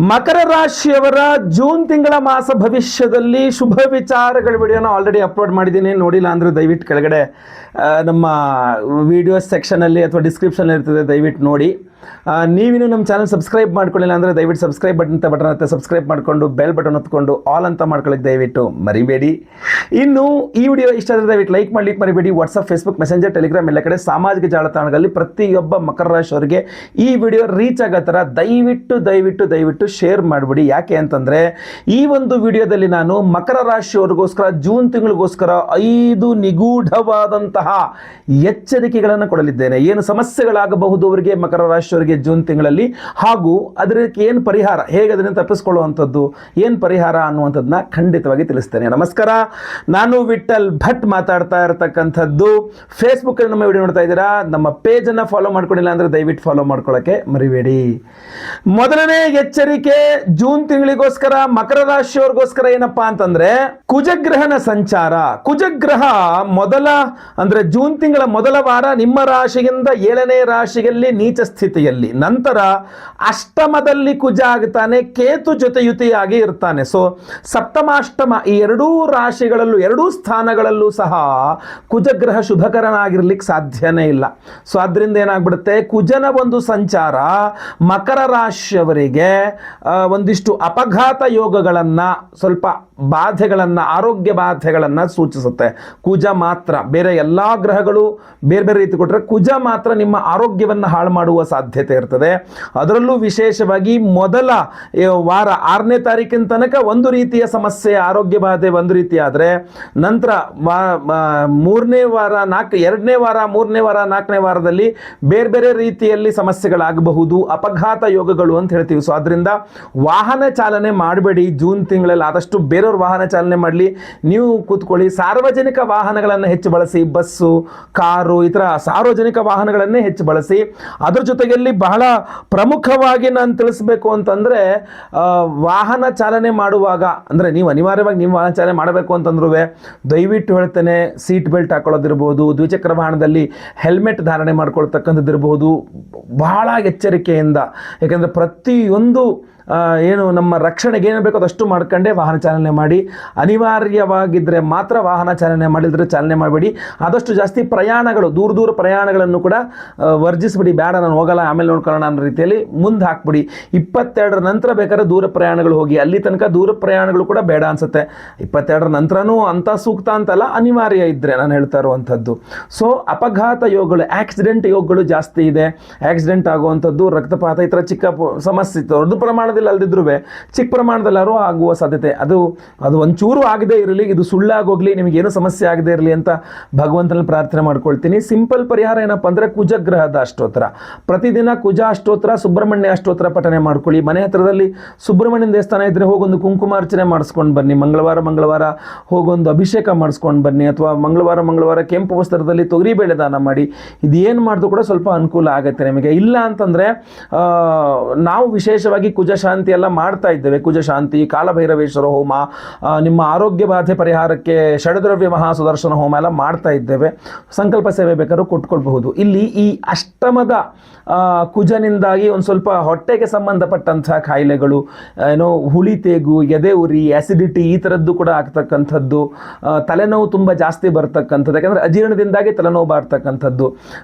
ಮಕರ ರಾಶಿಯವರ ಜೂನ್ ತಿಂಗಳ ಮಾಸ ಭವಿಷ್ಯದಲ್ಲಿ ಶುಭ ವಿಚಾರಗಳ ವಿಡಿಯೋನ ಆಲ್ರೆಡಿ ಅಪ್ಲೋಡ್ ಮಾಡಿದ್ದೀನಿ. ನೋಡಿಲ್ಲ ಅಂದರೆ ದಯವಿಟ್ಟು ಕೆಳಗಡೆ ನಮ್ಮ ವಿಡಿಯೋಸ್ ಸೆಕ್ಷನಲ್ಲಿ ಅಥವಾ ಡಿಸ್ಕ್ರಿಪ್ಷನ್ ಇರ್ತದೆ, ದಯವಿಟ್ಟು ನೋಡಿ. ನೀವಿನ್ನು ನಮ್ಮ ಚಾನಲ್ ಸಬ್ಸ್ಕ್ರೈಬ್ ಮಾಡ್ಕೊಳ್ಳಿಲ್ಲ ಅಂದರೆ ದಯವಿಟ್ಟು ಸಬ್ಸ್ಕ್ರೈಬ್ ಬಟನ್ ಹತ್ತೆ ಸಬ್ಸ್ಕ್ರೈಬ್ ಮಾಡಿಕೊಂಡು ಬೆಲ್ ಬಟನ್ ಹೊತ್ಕೊಂಡು ಆಲ್ ಅಂತ ಮಾಡ್ಕೊಳ್ಳೋಕೆ ದಯವಿಟ್ಟು ಮರಿಬೇಡಿ. ಇನ್ನು ಈ ವಿಡಿಯೋ ಇಷ್ಟ ಆದರೆ ದಯವಿಟ್ಟು ಲೈಕ್ ಮಾಡಲಿಕ್ಕೆ ಮರಿಬೇಡಿ. ವಾಟ್ಸಪ್, ಫೇಸ್ಬುಕ್, ಮೆಸೆಂಜರ್, ಟೆಲಿಗ್ರಾಮ್ ಎಲ್ಲ ಕಡೆ ಸಾಮಾಜಿಕ ಜಾಲತಾಣಗಳಲ್ಲಿ ಪ್ರತಿಯೊಬ್ಬ ಮಕರ ರಾಶಿಯವರಿಗೆ ಈ ವಿಡಿಯೋ ರೀಚ್ ಆಗೋ ಥರ ದಯವಿಟ್ಟು ಶೇರ್ ಮಾಡಿಬಿಡಿ. ಯಾಕೆ ಅಂತಂದರೆ ಈ ಒಂದು ವಿಡಿಯೋದಲ್ಲಿ ನಾನು ಮಕರ ರಾಶಿಯವರಿಗೋಸ್ಕರ ಜೂನ್ ತಿಂಗಳಿಗೋಸ್ಕರ 5 ನಿಗೂಢವಾದಂತಹ ಎಚ್ಚರಿಕೆಗಳನ್ನು ಕೊಡಲಿದ್ದೇನೆ. ಏನು ಸಮಸ್ಯೆಗಳಾಗಬಹುದು ಅವರಿಗೆ ಮಕರ ರಾಶಿಯವರಿಗೆ ಜೂನ್ ತಿಂಗಳಲ್ಲಿ, ಹಾಗೂ ಅದಕ್ಕೆ ಏನು ಪರಿಹಾರ, ಹೇಗೆ ಅದನ್ನು ತಪ್ಪಿಸ್ಕೊಳ್ಳುವಂಥದ್ದು, ಏನು ಪರಿಹಾರ ಅನ್ನುವಂಥದ್ದನ್ನ ಖಂಡಿತವಾಗಿ ತಿಳಿಸ್ತೇನೆ. ನಮಸ್ಕಾರ, ನಾನು ವಿಠಲ್ ಭಟ್ ಮಾತಾಡ್ತಾ ಇರತಕ್ಕಂಥದ್ದು. ಫೇಸ್ಬುಕ್ಕಲ್ಲಿ ನಮ್ಮ ವಿಡಿಯೋ ನೋಡ್ತಾ ಇದ್ದೀರಾ, ನಮ್ಮ ಪೇಜನ್ನು ಫಾಲೋ ಮಾಡ್ಕೊಂಡಿಲ್ಲ ಅಂದರೆ ದಯವಿಟ್ಟು ಫಾಲೋ ಮಾಡ್ಕೊಳ್ಳೋಕ್ಕೆ ಮರಿಬೇಡಿ. ಮೊದಲನೇ ಎಚ್ಚರಿಕೆ ಜೂನ್ ತಿಂಗಳಿಗೋಸ್ಕರ ಮಕರ ರಾಶಿಯವರಿಗೋಸ್ಕರ ಏನಪ್ಪಾ ಅಂತಂದ್ರೆ ಕುಜಗ್ರಹನ ಸಂಚಾರ. ಕುಜಗ್ರಹ ಅಂದ್ರೆ ಜೂನ್ ತಿಂಗಳ ಮೊದಲ ವಾರ ನಿಮ್ಮ ರಾಶಿಯಿಂದ 7ನೇ ರಾಶಿಯಲ್ಲಿ ನೀಚ ಸ್ಥಿತಿಯಲ್ಲಿ, ನಂತರ ಅಷ್ಟಮದಲ್ಲಿ ಕುಜ ಆಗ್ತಾನೆ, ಕೇತು ಜೊತೆ ಯುತಿಯಾಗಿ ಇರ್ತಾನೆ. ಸೊ ಸಪ್ತಮಾಷ್ಟಮ ಈ ಎರಡೂ ರಾಶಿಗಳಲ್ಲೂ, ಎರಡೂ ಸ್ಥಾನಗಳಲ್ಲೂ ಸಹ ಕುಜಗ್ರಹ ಶುಭಕರನಾಗಿರ್ಲಿಕ್ಕೆ ಸಾಧ್ಯನೇ ಇಲ್ಲ. ಸೊ ಅದರಿಂದ ಏನಾಗ್ಬಿಡುತ್ತೆ, ಕುಜನ ಒಂದು ಸಂಚಾರ ಮಕರ ರಾಶಿಯವರಿಗೆ ಒಂದಿಷ್ಟು ಅಪಘಾತ ಯೋಗಗಳನ್ನು, ಸ್ವಲ್ಪ ಬಾಧೆಗಳನ್ನು, ಆರೋಗ್ಯ ಬಾಧೆಗಳನ್ನು ಸೂಚಿಸುತ್ತೆ. ಕುಜ ಮಾತ್ರ, ಬೇರೆ ಎಲ್ಲ ಗ್ರಹಗಳು ಬೇರೆ ಬೇರೆ ರೀತಿ ಕೊಟ್ಟರೆ ಕುಜ ಮಾತ್ರ ನಿಮ್ಮ ಆರೋಗ್ಯವನ್ನು ಹಾಳು ಮಾಡುವ ಸಾಧ್ಯತೆ ಇರ್ತದೆ. ಅದರಲ್ಲೂ ವಿಶೇಷವಾಗಿ ಮೊದಲ ವಾರ 6ನೇ ತಾರೀಕಿನ ತನಕ ಒಂದು ರೀತಿಯ ಸಮಸ್ಯೆ, ಆರೋಗ್ಯ ಬಾಧೆ ಒಂದು ರೀತಿ ಆದರೆ, ನಂತರ 3ನೇ ವಾರ, 2ನೇ ವಾರ, 3ನೇ ವಾರ, 4ನೇ ವಾರದಲ್ಲಿ ಬೇರೆ ಬೇರೆ ರೀತಿಯಲ್ಲಿ ಸಮಸ್ಯೆಗಳಾಗಬಹುದು, ಅಪಘಾತ ಯೋಗಗಳು ಅಂತ ಹೇಳ್ತೀವಿ. ಸೊ ಅದರಿಂದ ವಾಹನ ಚಾಲನೆ ಮಾಡಬೇಡಿ ಜೂನ್ ತಿಂಗಳಲ್ಲಿ. ಆದಷ್ಟು ಬೇರೆಯವ್ರ ವಾಹನ ಚಾಲನೆ ಮಾಡಲಿ, ನೀವು ಕೂತ್ಕೊಳ್ಳಿ. ಸಾರ್ವಜನಿಕ ವಾಹನಗಳನ್ನು ಹೆಚ್ಚು ಬಳಸಿ, ಬಸ್ಸು, ಕಾರು, ಈ ಥರ ಸಾರ್ವಜನಿಕ ವಾಹನಗಳನ್ನೇ ಹೆಚ್ಚು ಬಳಸಿ. ಅದ್ರ ಜೊತೆಯಲ್ಲಿ ಬಹಳ ಪ್ರಮುಖವಾಗಿ ನಾನು ತಿಳಿಸ್ಬೇಕು ಅಂತಂದರೆ, ವಾಹನ ಚಾಲನೆ ಮಾಡುವಾಗ, ಅಂದರೆ ನೀವು ಅನಿವಾರ್ಯವಾಗಿ ನೀವು ವಾಹನ ಚಾಲನೆ ಮಾಡಬೇಕು ಅಂತಂದ್ರೂ ದಯವಿಟ್ಟು ಹೇಳ್ತೇನೆ, ಸೀಟ್ ಬೆಲ್ಟ್ ಹಾಕೊಳ್ಳೋದಿರ್ಬೋದು, ದ್ವಿಚಕ್ರ ವಾಹನದಲ್ಲಿ ಹೆಲ್ಮೆಟ್ ಧಾರಣೆ ಮಾಡ್ಕೊಳ್ತಕ್ಕಂಥದ್ದಿರ್ಬೋದು, ಬಹಳ ಎಚ್ಚರಿಕೆಯಿಂದ. ಯಾಕೆಂದರೆ ಪ್ರತಿಯೊಂದು ಏನು ನಮ್ಮ ರಕ್ಷಣೆಗೆ ಏನು ಬೇಕೋ ಅದಷ್ಟು ಮಾಡ್ಕೊಂಡೇ ವಾಹನ ಚಾಲನೆ ಮಾಡಿ. ಅನಿವಾರ್ಯವಾಗಿದ್ದರೆ ಮಾತ್ರ ವಾಹನ ಚಾಲನೆ ಮಾಡಿದರೆ ಚಾಲನೆ ಮಾಡಬೇಡಿ. ಆದಷ್ಟು ಜಾಸ್ತಿ ಪ್ರಯಾಣಗಳು, ದೂರ ಪ್ರಯಾಣಗಳನ್ನು ಕೂಡ ವರ್ಜಿಸ್ಬಿಡಿ. ಬೇಡ, ನಾನು ಹೋಗಲ್ಲ, ಆಮೇಲೆ ನೋಡ್ಕೊಳ್ಳೋಣ ಅನ್ನೋ ರೀತಿಯಲ್ಲಿ ಮುಂದೆ ಹಾಕ್ಬಿಡಿ. 22ರ ನಂತರ ಬೇಕಾದ್ರೆ ದೂರ ಪ್ರಯಾಣಗಳು ಹೋಗಿ. ಅಲ್ಲಿ ತನಕ ದೂರ ಪ್ರಯಾಣಗಳು ಕೂಡ ಬೇಡ ಅನಿಸುತ್ತೆ. 22ರ ನಂತರನೂ ಅಂಥ ಸೂಕ್ತ ಅಂತಲ್ಲ, ಅನಿವಾರ್ಯ ಇದ್ದರೆ ನಾನು ಹೇಳ್ತಾ ಇರುವಂಥದ್ದು. ಸೊ ಅಪಘಾತ ಯೋಗಗಳು, ಆಕ್ಸಿಡೆಂಟ್ ಯೋಗಗಳು ಜಾಸ್ತಿ ಇದೆ. ಆಕ್ಸಿಡೆಂಟ್ ಆಗುವಂಥದ್ದು, ರಕ್ತಪಾತ, ಈ ಥರ ಚಿಕ್ಕ ಸಮಸ್ಯೆ ದೊಡ್ಡ ಪ್ರಮಾಣದಲ್ಲಿ ಅಲ್ದಿದ್ರೂ ಚಿಕ್ಕ ಪ್ರಮಾಣದಲ್ಲಾರು ಆಗುವ ಸಾಧ್ಯತೆ. ಅದು ಒಂಚೂರು ಆಗದೆ ಇರಲಿ, ಇದು ಸುಳ್ಳಾಗೋಗ್ಲಿ, ನಿಮಗೇನು ಸಮಸ್ಯೆ ಆಗದೆ ಇರಲಿ ಅಂತ ಭಗವಂತನಲ್ಲಿ ಪ್ರಾರ್ಥನೆ ಮಾಡ್ಕೊಳ್ತೀನಿ. ಸಿಂಪಲ್ ಪರಿಹಾರ ಏನಪ್ಪ ಅಂದರೆ ಕುಜಗ್ರಹದ ಅಷ್ಟೋತ್ತರ. ಪ್ರತಿದಿನ ಕುಜ ಅಷ್ಟೋತ್ತರ, ಸುಬ್ರಹ್ಮಣ್ಯ ಅಷ್ಟೋತ್ತರ ಪಠನೆ ಮಾಡ್ಕೊಳ್ಳಿ. ಮನೆ ಹತ್ರದಲ್ಲಿ ಸುಬ್ರಹ್ಮಣ್ಯನ ದೇವಸ್ಥಾನ ಇದ್ದರೆ ಹೋಗೊಂದು ಕುಂಕುಮಾರ್ಚನೆ ಮಾಡಿಸ್ಕೊಂಡು ಬನ್ನಿ. ಮಂಗಳವಾರ ಹೋಗೊಂದು ಅಭಿಷೇಕ ಮಾಡಿಸ್ಕೊಂಡು ಬನ್ನಿ. ಅಥವಾ ಮಂಗಳವಾರ ಕೆಂಪು ವಸ್ತ್ರದಲ್ಲಿ ತೊಗರಿಬೇಳೆ ದಾನ ಮಾಡಿ. ಇದೇನು ಮಾಡಿದ್ರು ಕೂಡ ಸ್ವಲ್ಪ ಅನುಕೂಲ ಆಗುತ್ತೆ ನಿಮಗೆ. ಇಲ್ಲ ಅಂತಂದರೆ ನಾವು ವಿಶೇಷವಾಗಿ ಕುಜ ಶಾಂತಿ ಎಲ್ಲ ಮಾಡ್ತಾ ಇದ್ದೇವೆ. ಕುಜ ಶಾಂತಿ, ಕಾಲಭೈರವೇಶ್ವರ ಹೋಮ, ನಿಮ್ಮ ಆರೋಗ್ಯ ಬಾಧೆ ಪರಿಹಾರಕ್ಕೆ ಷಡ್ದ್ರವ್ಯ ಮಹಾ ಸುದರ್ಶನ ಹೋಮ ಎಲ್ಲ ಮಾಡ್ತಾ ಇದ್ದೇವೆ. ಸಂಕಲ್ಪ ಸೇವೆ ಬೇಕಾದ್ರೂ ಕೊಟ್ಕೊಳ್ಬಹುದು. ಇಲ್ಲಿ ಈ ಅಷ್ಟಮದ ಕುಜನಿಂದಾಗಿ ಒಂದು ಸ್ವಲ್ಪ ಹೊಟ್ಟೆಗೆ ಸಂಬಂಧಪಟ್ಟಂತಹ ಕಾಯಿಲೆಗಳು, ಏನೋ ಹುಳಿ ತೇಗು, ಎದೆ ಉರಿ, ಆ್ಯಸಿಡಿಟಿ, ಈ ಥರದ್ದು ಕೂಡ ಆಗ್ತಕ್ಕಂಥದ್ದು. ತಲೆನೋವು ತುಂಬ ಜಾಸ್ತಿ ಬರ್ತಕ್ಕಂಥದ್ದು, ಯಾಕಂದರೆ ಅಜೀರ್ಣದಿಂದಾಗಿ ತಲೆನೋವು ಬರ್ತಕ್ಕಂಥದ್ದು.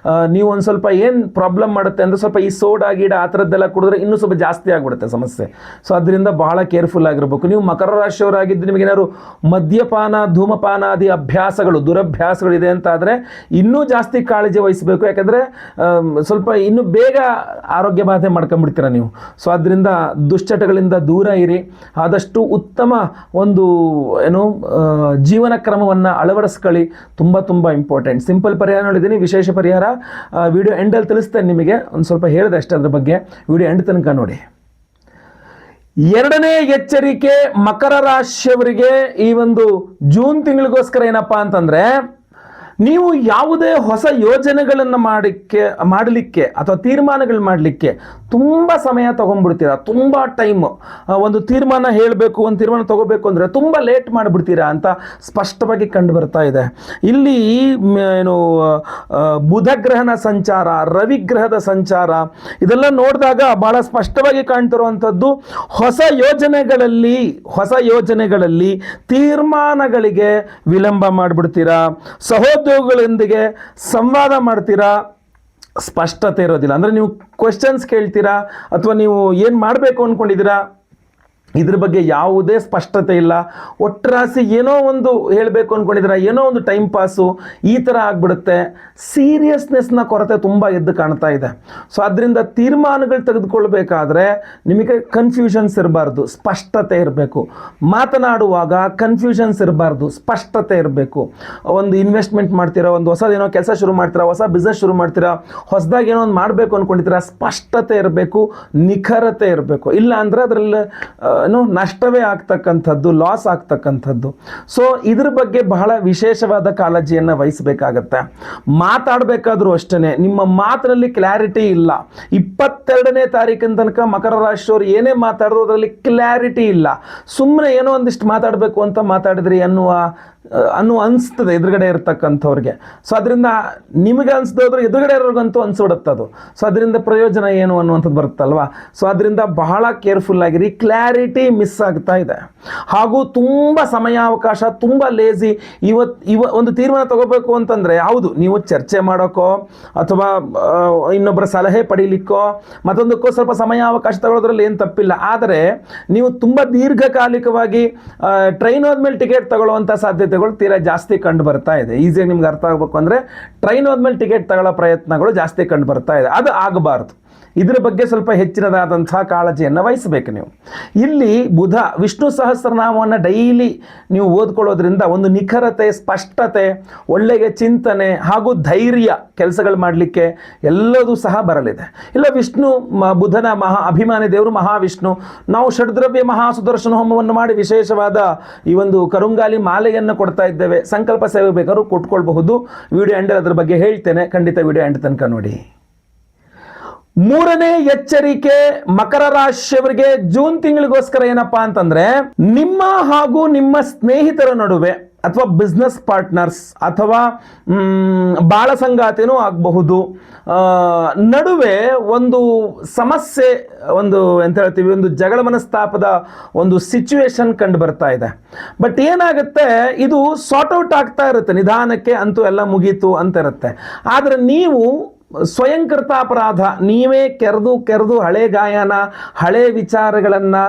ನೀವು ಒಂದು ಸ್ವಲ್ಪ ಏನು ಪ್ರಾಬ್ಲಮ್ ಮಾಡುತ್ತೆ ಅಂದರೆ, ಸ್ವಲ್ಪ ಈ ಸೋಡಾ ಗೀಡ ಆ ಥರದ್ದೆಲ್ಲ ಕುಡಿದ್ರೆ ಇನ್ನೂ ಸ್ವಲ್ಪ ಜಾಸ್ತಿ ಆಗಿಬಿಡುತ್ತೆ ಸಮಸ್ಯೆ. ಸೊ ಅದರಿಂದ ಬಹಳ ಕೇರ್ಫುಲ್ ಆಗಿರಬೇಕು. ನೀವು ಮಕರ ರಾಶಿಯವರಾಗಿದ್ದು ನಿಮಗೇನಾದ್ರು ಮದ್ಯಪಾನ, ಧೂಮಪಾನಾದಿ ಅಭ್ಯಾಸಗಳು, ದುರಭ್ಯಾಸಗಳಿದೆ ಅಂತ ಆದರೆ ಇನ್ನೂ ಜಾಸ್ತಿ ಕಾಳಜಿ ವಹಿಸಬೇಕು. ಯಾಕಂದರೆ ಸ್ವಲ್ಪ ಇನ್ನೂ ಬೇಗ ಆರೋಗ್ಯ ಬಾಧೆ ಮಾಡ್ಕೊಂಡ್ಬಿಡ್ತೀರ ನೀವು. ಸೊ ಅದರಿಂದ ದುಶ್ಚಟಗಳಿಂದ ದೂರ ಇರಿ. ಆದಷ್ಟು ಉತ್ತಮ ಒಂದು ಜೀವನ ಕ್ರಮವನ್ನು ಅಳವಡಿಸ್ಕೊಳ್ಳಿ. ತುಂಬ ಇಂಪಾರ್ಟೆಂಟ್. ಸಿಂಪಲ್ ಪರಿಹಾರ ಹೇಳಿದ್ದೀನಿ, ವಿಶೇಷ ಪರಿಹಾರ ವಿಡಿಯೋ ಎಂಡಲ್ಲಿ ತಿಳಿಸ್ತೇನೆ ನಿಮಗೆ. ಒಂದು ಸ್ವಲ್ಪ ಹೇಳಿದೆ ಅಷ್ಟೇ ಅದ್ರ ಬಗ್ಗೆ, ವಿಡಿಯೋ ಎಂಡ್ ತನಕ ನೋಡಿ. 2ನೇ ಎಚ್ಚರಿಕೆ ಮಕರ ರಾಶಿಯವರಿಗೆ ಈ ಒಂದು ಜೂನ್ ತಿಂಗಳಿಗೋಸ್ಕರ ಏನಪ್ಪಾ ಅಂತಂದ್ರೆ, ನೀವು ಯಾವುದೇ ಹೊಸ ಯೋಜನೆಗಳನ್ನು ಮಾಡಲಿಕ್ಕೆ ಅಥವಾ ತೀರ್ಮಾನಗಳು ಮಾಡಲಿಕ್ಕೆ ತುಂಬ ಸಮಯ ತಗೊಂಡ್ಬಿಡ್ತೀರಾ, ತುಂಬ ಟೈಮು. ಒಂದು ತೀರ್ಮಾನ ಹೇಳಬೇಕು, ಒಂದು ತೀರ್ಮಾನ ತಗೋಬೇಕು ಅಂದರೆ ತುಂಬ ಲೇಟ್ ಮಾಡಿಬಿಡ್ತೀರಾ ಅಂತ ಸ್ಪಷ್ಟವಾಗಿ ಕಂಡು ಬರ್ತಾ ಇದೆ. ಇಲ್ಲಿ ಏನು ಬುಧ ಗ್ರಹನ ಸಂಚಾರ, ರವಿ ಗ್ರಹದ ಸಂಚಾರ ಇದೆಲ್ಲ ನೋಡಿದಾಗ ಬಹಳ ಸ್ಪಷ್ಟವಾಗಿ ಕಾಣ್ತಿರುವಂಥದ್ದು ಹೊಸ ಯೋಜನೆಗಳಲ್ಲಿ ತೀರ್ಮಾನಗಳಿಗೆ ವಿಳಂಬ ಮಾಡಿಬಿಡ್ತೀರಾ, ಸಹೋದ್ಯೋಗಿಗಳೊಂದಿಗೆ ಸಂವಾದ ಮಾಡ್ತೀರಾ, ಸ್ಪಷ್ಟತೆ ಇರೋದಿಲ್ಲ. ಅಂದರೆ ನೀವು ಕ್ವೆಶ್ಚನ್ಸ್ ಕೇಳ್ತೀರಾ ಅಥವಾ ನೀವು ಏನು ಮಾಡಬೇಕು ಅಂದ್ಕೊಂಡಿದ್ದೀರಾ ಇದ್ರ ಬಗ್ಗೆ ಯಾವುದೇ ಸ್ಪಷ್ಟತೆ ಇಲ್ಲ. ಒಟ್ಟರಾಸಿ ಏನೋ ಒಂದು ಹೇಳಬೇಕು ಅಂದ್ಕೊಂಡಿದ್ದೀರಾ, ಏನೋ ಒಂದು ಟೈಮ್ ಪಾಸು ಈ ಥರ ಆಗಿಬಿಡುತ್ತೆ. ಸೀರಿಯಸ್ನೆಸ್ನ ಕೊರತೆ ತುಂಬ ಎದ್ದು ಕಾಣ್ತಾ ಇದೆ. ಸೊ ಅದರಿಂದ ತೀರ್ಮಾನಗಳು ತೆಗೆದುಕೊಳ್ಬೇಕಾದ್ರೆ ನಿಮಗೆ ಕನ್ಫ್ಯೂಷನ್ಸ್ ಇರಬಾರ್ದು, ಸ್ಪಷ್ಟತೆ ಇರಬೇಕು. ಮಾತನಾಡುವಾಗ ಕನ್ಫ್ಯೂಷನ್ಸ್ ಇರಬಾರ್ದು, ಸ್ಪಷ್ಟತೆ ಇರಬೇಕು. ಒಂದು ಇನ್ವೆಸ್ಟ್ಮೆಂಟ್ ಮಾಡ್ತೀರಾ, ಒಂದು ಹೊಸದೇನೋ ಕೆಲಸ ಶುರು ಮಾಡ್ತೀರಾ, ಹೊಸ ಬಿಸ್ನೆಸ್ ಶುರು ಮಾಡ್ತೀರಾ, ಹೊಸದಾಗಿ ಏನೋ ಒಂದು ಮಾಡಬೇಕು ಅಂದ್ಕೊಂಡಿದ್ದೀರಾ, ಸ್ಪಷ್ಟತೆ ಇರಬೇಕು, ನಿಖರತೆ ಇರಬೇಕು. ಇಲ್ಲ ಅಂದರೆ ಅದರಲ್ಲಿ ನಷ್ಟವೇ ಆಗ್ತಕ್ಕಂಥದ್ದು, ಲಾಸ್ ಆಗ್ತಕ್ಕಂಥದ್ದು. ಸೊ ಇದ್ರ ಬಗ್ಗೆ ಬಹಳ ವಿಶೇಷವಾದ ಕಾಳಜಿಯನ್ನು ವಹಿಸಬೇಕಾಗತ್ತೆ. ಮಾತಾಡಬೇಕಾದ್ರೂ ಅಷ್ಟೇ, ನಿಮ್ಮ ಮಾತಿನಲ್ಲಿ ಕ್ಲಾರಿಟಿ ಇಲ್ಲ. 22ನೇ ತಾರೀಕಿನ ತನಕ ಮಕರ ರಾಶಿಯವರು ಏನೇ ಮಾತಾಡೋದು ಅದರಲ್ಲಿ ಕ್ಲಾರಿಟಿ ಇಲ್ಲ. ಸುಮ್ಮನೆ ಏನೋ ಒಂದಿಷ್ಟು ಮಾತಾಡಬೇಕು ಅಂತ ಮಾತಾಡಿದ್ರಿ ಅನಿಸ್ತದೆ ಎದುರುಗಡೆ ಇರ್ತಕ್ಕಂಥವ್ರಿಗೆ. ಸೊ ಅದರಿಂದ ನಿಮಗೆ ಅನಿಸ್ದೋದ್ರೆ ಎದುರುಗಡೆ ಇರೋರ್ಗಂತೂ ಅನಿಸ್ಬಿಡುತ್ತೆ ಅದು. ಸೊ ಅದರಿಂದ ಪ್ರಯೋಜನ ಏನು ಅನ್ನುವಂಥದ್ದು ಬರುತ್ತಲ್ವ. ಸೊ ಅದರಿಂದ ಬಹಳ ಕೇರ್ಫುಲ್ ಆಗಿರಿ. ಕ್ಲಾರಿಟಿ ಮಿಸ್ ಆಗ್ತಾ ಇದೆ. ಹಾಗೂ ತುಂಬ ಸಮಯಾವಕಾಶ, ತುಂಬ ಲೇಜಿ. ಒಂದು ತೀರ್ಮಾನ ತಗೋಬೇಕು ಅಂತಂದರೆ ಹೌದು, ನೀವು ಚರ್ಚೆ ಮಾಡೋಕ್ಕೋ ಅಥವಾ ಇನ್ನೊಬ್ಬರ ಸಲಹೆ ಪಡೀಲಿಕ್ಕೋ ಮತ್ತೊಂದಕ್ಕೋ ಸ್ವಲ್ಪ ಸಮಯಾವಕಾಶ ತಗೊಳ್ಳೋದ್ರಲ್ಲಿ ಏನು ತಪ್ಪಿಲ್ಲ. ಆದರೆ ನೀವು ತುಂಬ ದೀರ್ಘಕಾಲಿಕವಾಗಿ ಟ್ರೈನ್ ಹೋದ್ಮೇಲೆ ಟಿಕೆಟ್ ತಗೊಳ್ಳುವಂಥ ಸಾಧ್ಯತೆಗಳು ತೀರಾ ಜಾಸ್ತಿ ಕಂಡು ಬರ್ತಾ ಇದೆ. ಈಸಿಯಾಗಿ ನಿಮ್ಗೆ ಅರ್ಥ ಆಗಬೇಕು ಅಂದರೆ ಟ್ರೈನ್ ಹೋದ್ಮೇಲೆ ಟಿಕೆಟ್ ತಗೊಳ್ಳೋ ಪ್ರಯತ್ನಗಳು ಜಾಸ್ತಿ ಕಂಡು ಬರ್ತಾ ಇದೆ. ಅದು ಆಗಬಾರ್ದು. ಇದರ ಬಗ್ಗೆ ಸ್ವಲ್ಪ ಹೆಚ್ಚಿನದಾದಂಥ ಕಾಳಜಿಯನ್ನು ವಹಿಸಬೇಕು ನೀವು. ಇಲ್ಲಿ ಬುಧ ವಿಷ್ಣು ಸಹಸ್ರನಾಮವನ್ನು ಡೈಲಿ ನೀವು ಓದ್ಕೊಳ್ಳೋದ್ರಿಂದ ಒಂದು ನಿಖರತೆ, ಸ್ಪಷ್ಟತೆ, ಒಳ್ಳೆಯ ಚಿಂತನೆ ಹಾಗೂ ಧೈರ್ಯ ಕೆಲಸಗಳು ಮಾಡಲಿಕ್ಕೆ ಎಲ್ಲದೂ ಸಹ ಬರಲಿದೆ. ಇಲ್ಲ ಬುಧನ ಅಭಿಮಾನಿ ದೇವರು ಮಹಾವಿಷ್ಣು. ನಾವು ಷಡ್ದ್ರವ್ಯ ಮಹಾಸುದರ್ಶನ ಹೋಮವನ್ನು ಮಾಡಿ ವಿಶೇಷವಾದ ಈ ಒಂದು ಕರುಂಗಾಲಿ ಮಾಲೆಯನ್ನು ಕೊಡ್ತಾ ಇದ್ದೇವೆ. ಸಂಕಲ್ಪ ಸೇವೆ ಬೇಕಾದ್ರೂ ಕೊಟ್ಕೊಳ್ಬಹುದು. ವಿಡಿಯೋ ಎಂಡ್ ಅದ್ರ ಬಗ್ಗೆ ಹೇಳ್ತೇನೆ, ಖಂಡಿತ ವಿಡಿಯೋ ಎಂಡ್ ತನಕ ನೋಡಿ. 3ನೇ ಎಚ್ಚರಿಕೆ ಮಕರ ರಾಶಿಯವರಿಗೆ ಜೂನ್ ತಿಂಗಳಿಗೋಸ್ಕರ ಏನಪ್ಪಾ ಅಂತಂದ್ರೆ, ನಿಮ್ಮ ಹಾಗೂ ನಿಮ್ಮ ಸ್ನೇಹಿತರ ನಡುವೆ ಅಥವಾ ಬಿಸ್ನೆಸ್ ಪಾರ್ಟ್ನರ್ಸ್ ಅಥವಾ ಬಾಳ ಸಂಗಾತಿನೂ ಆಗಬಹುದು ನಡುವೆ ಒಂದು ಸಮಸ್ಯೆ, ಒಂದು ಎಂತ ಹೇಳ್ತೀವಿ, ಒಂದು ಜಗಳ ಮನಸ್ತಾಪದ ಒಂದು ಸಿಚುವೇಶನ್ ಕಂಡು ಬರ್ತಾ ಇದೆ. ಬಟ್ ಏನಾಗುತ್ತೆ, ಇದು ಸಾರ್ಟ್ ಔಟ್ ಆಗ್ತಾ ಇರುತ್ತೆ ನಿಧಾನಕ್ಕೆ, ಅಂತೂ ಎಲ್ಲ ಮುಗೀತು ಅಂತ ಇರುತ್ತೆ. ಆದರೆ ನೀವು ಸ್ವಯಂಕೃತ ಅಪರಾಧ, ನೀವೇ ಕೆರೆದು ಹಳೆ ಗಾಯನ, ಹಳೆ ವಿಚಾರಗಳನ್ನು,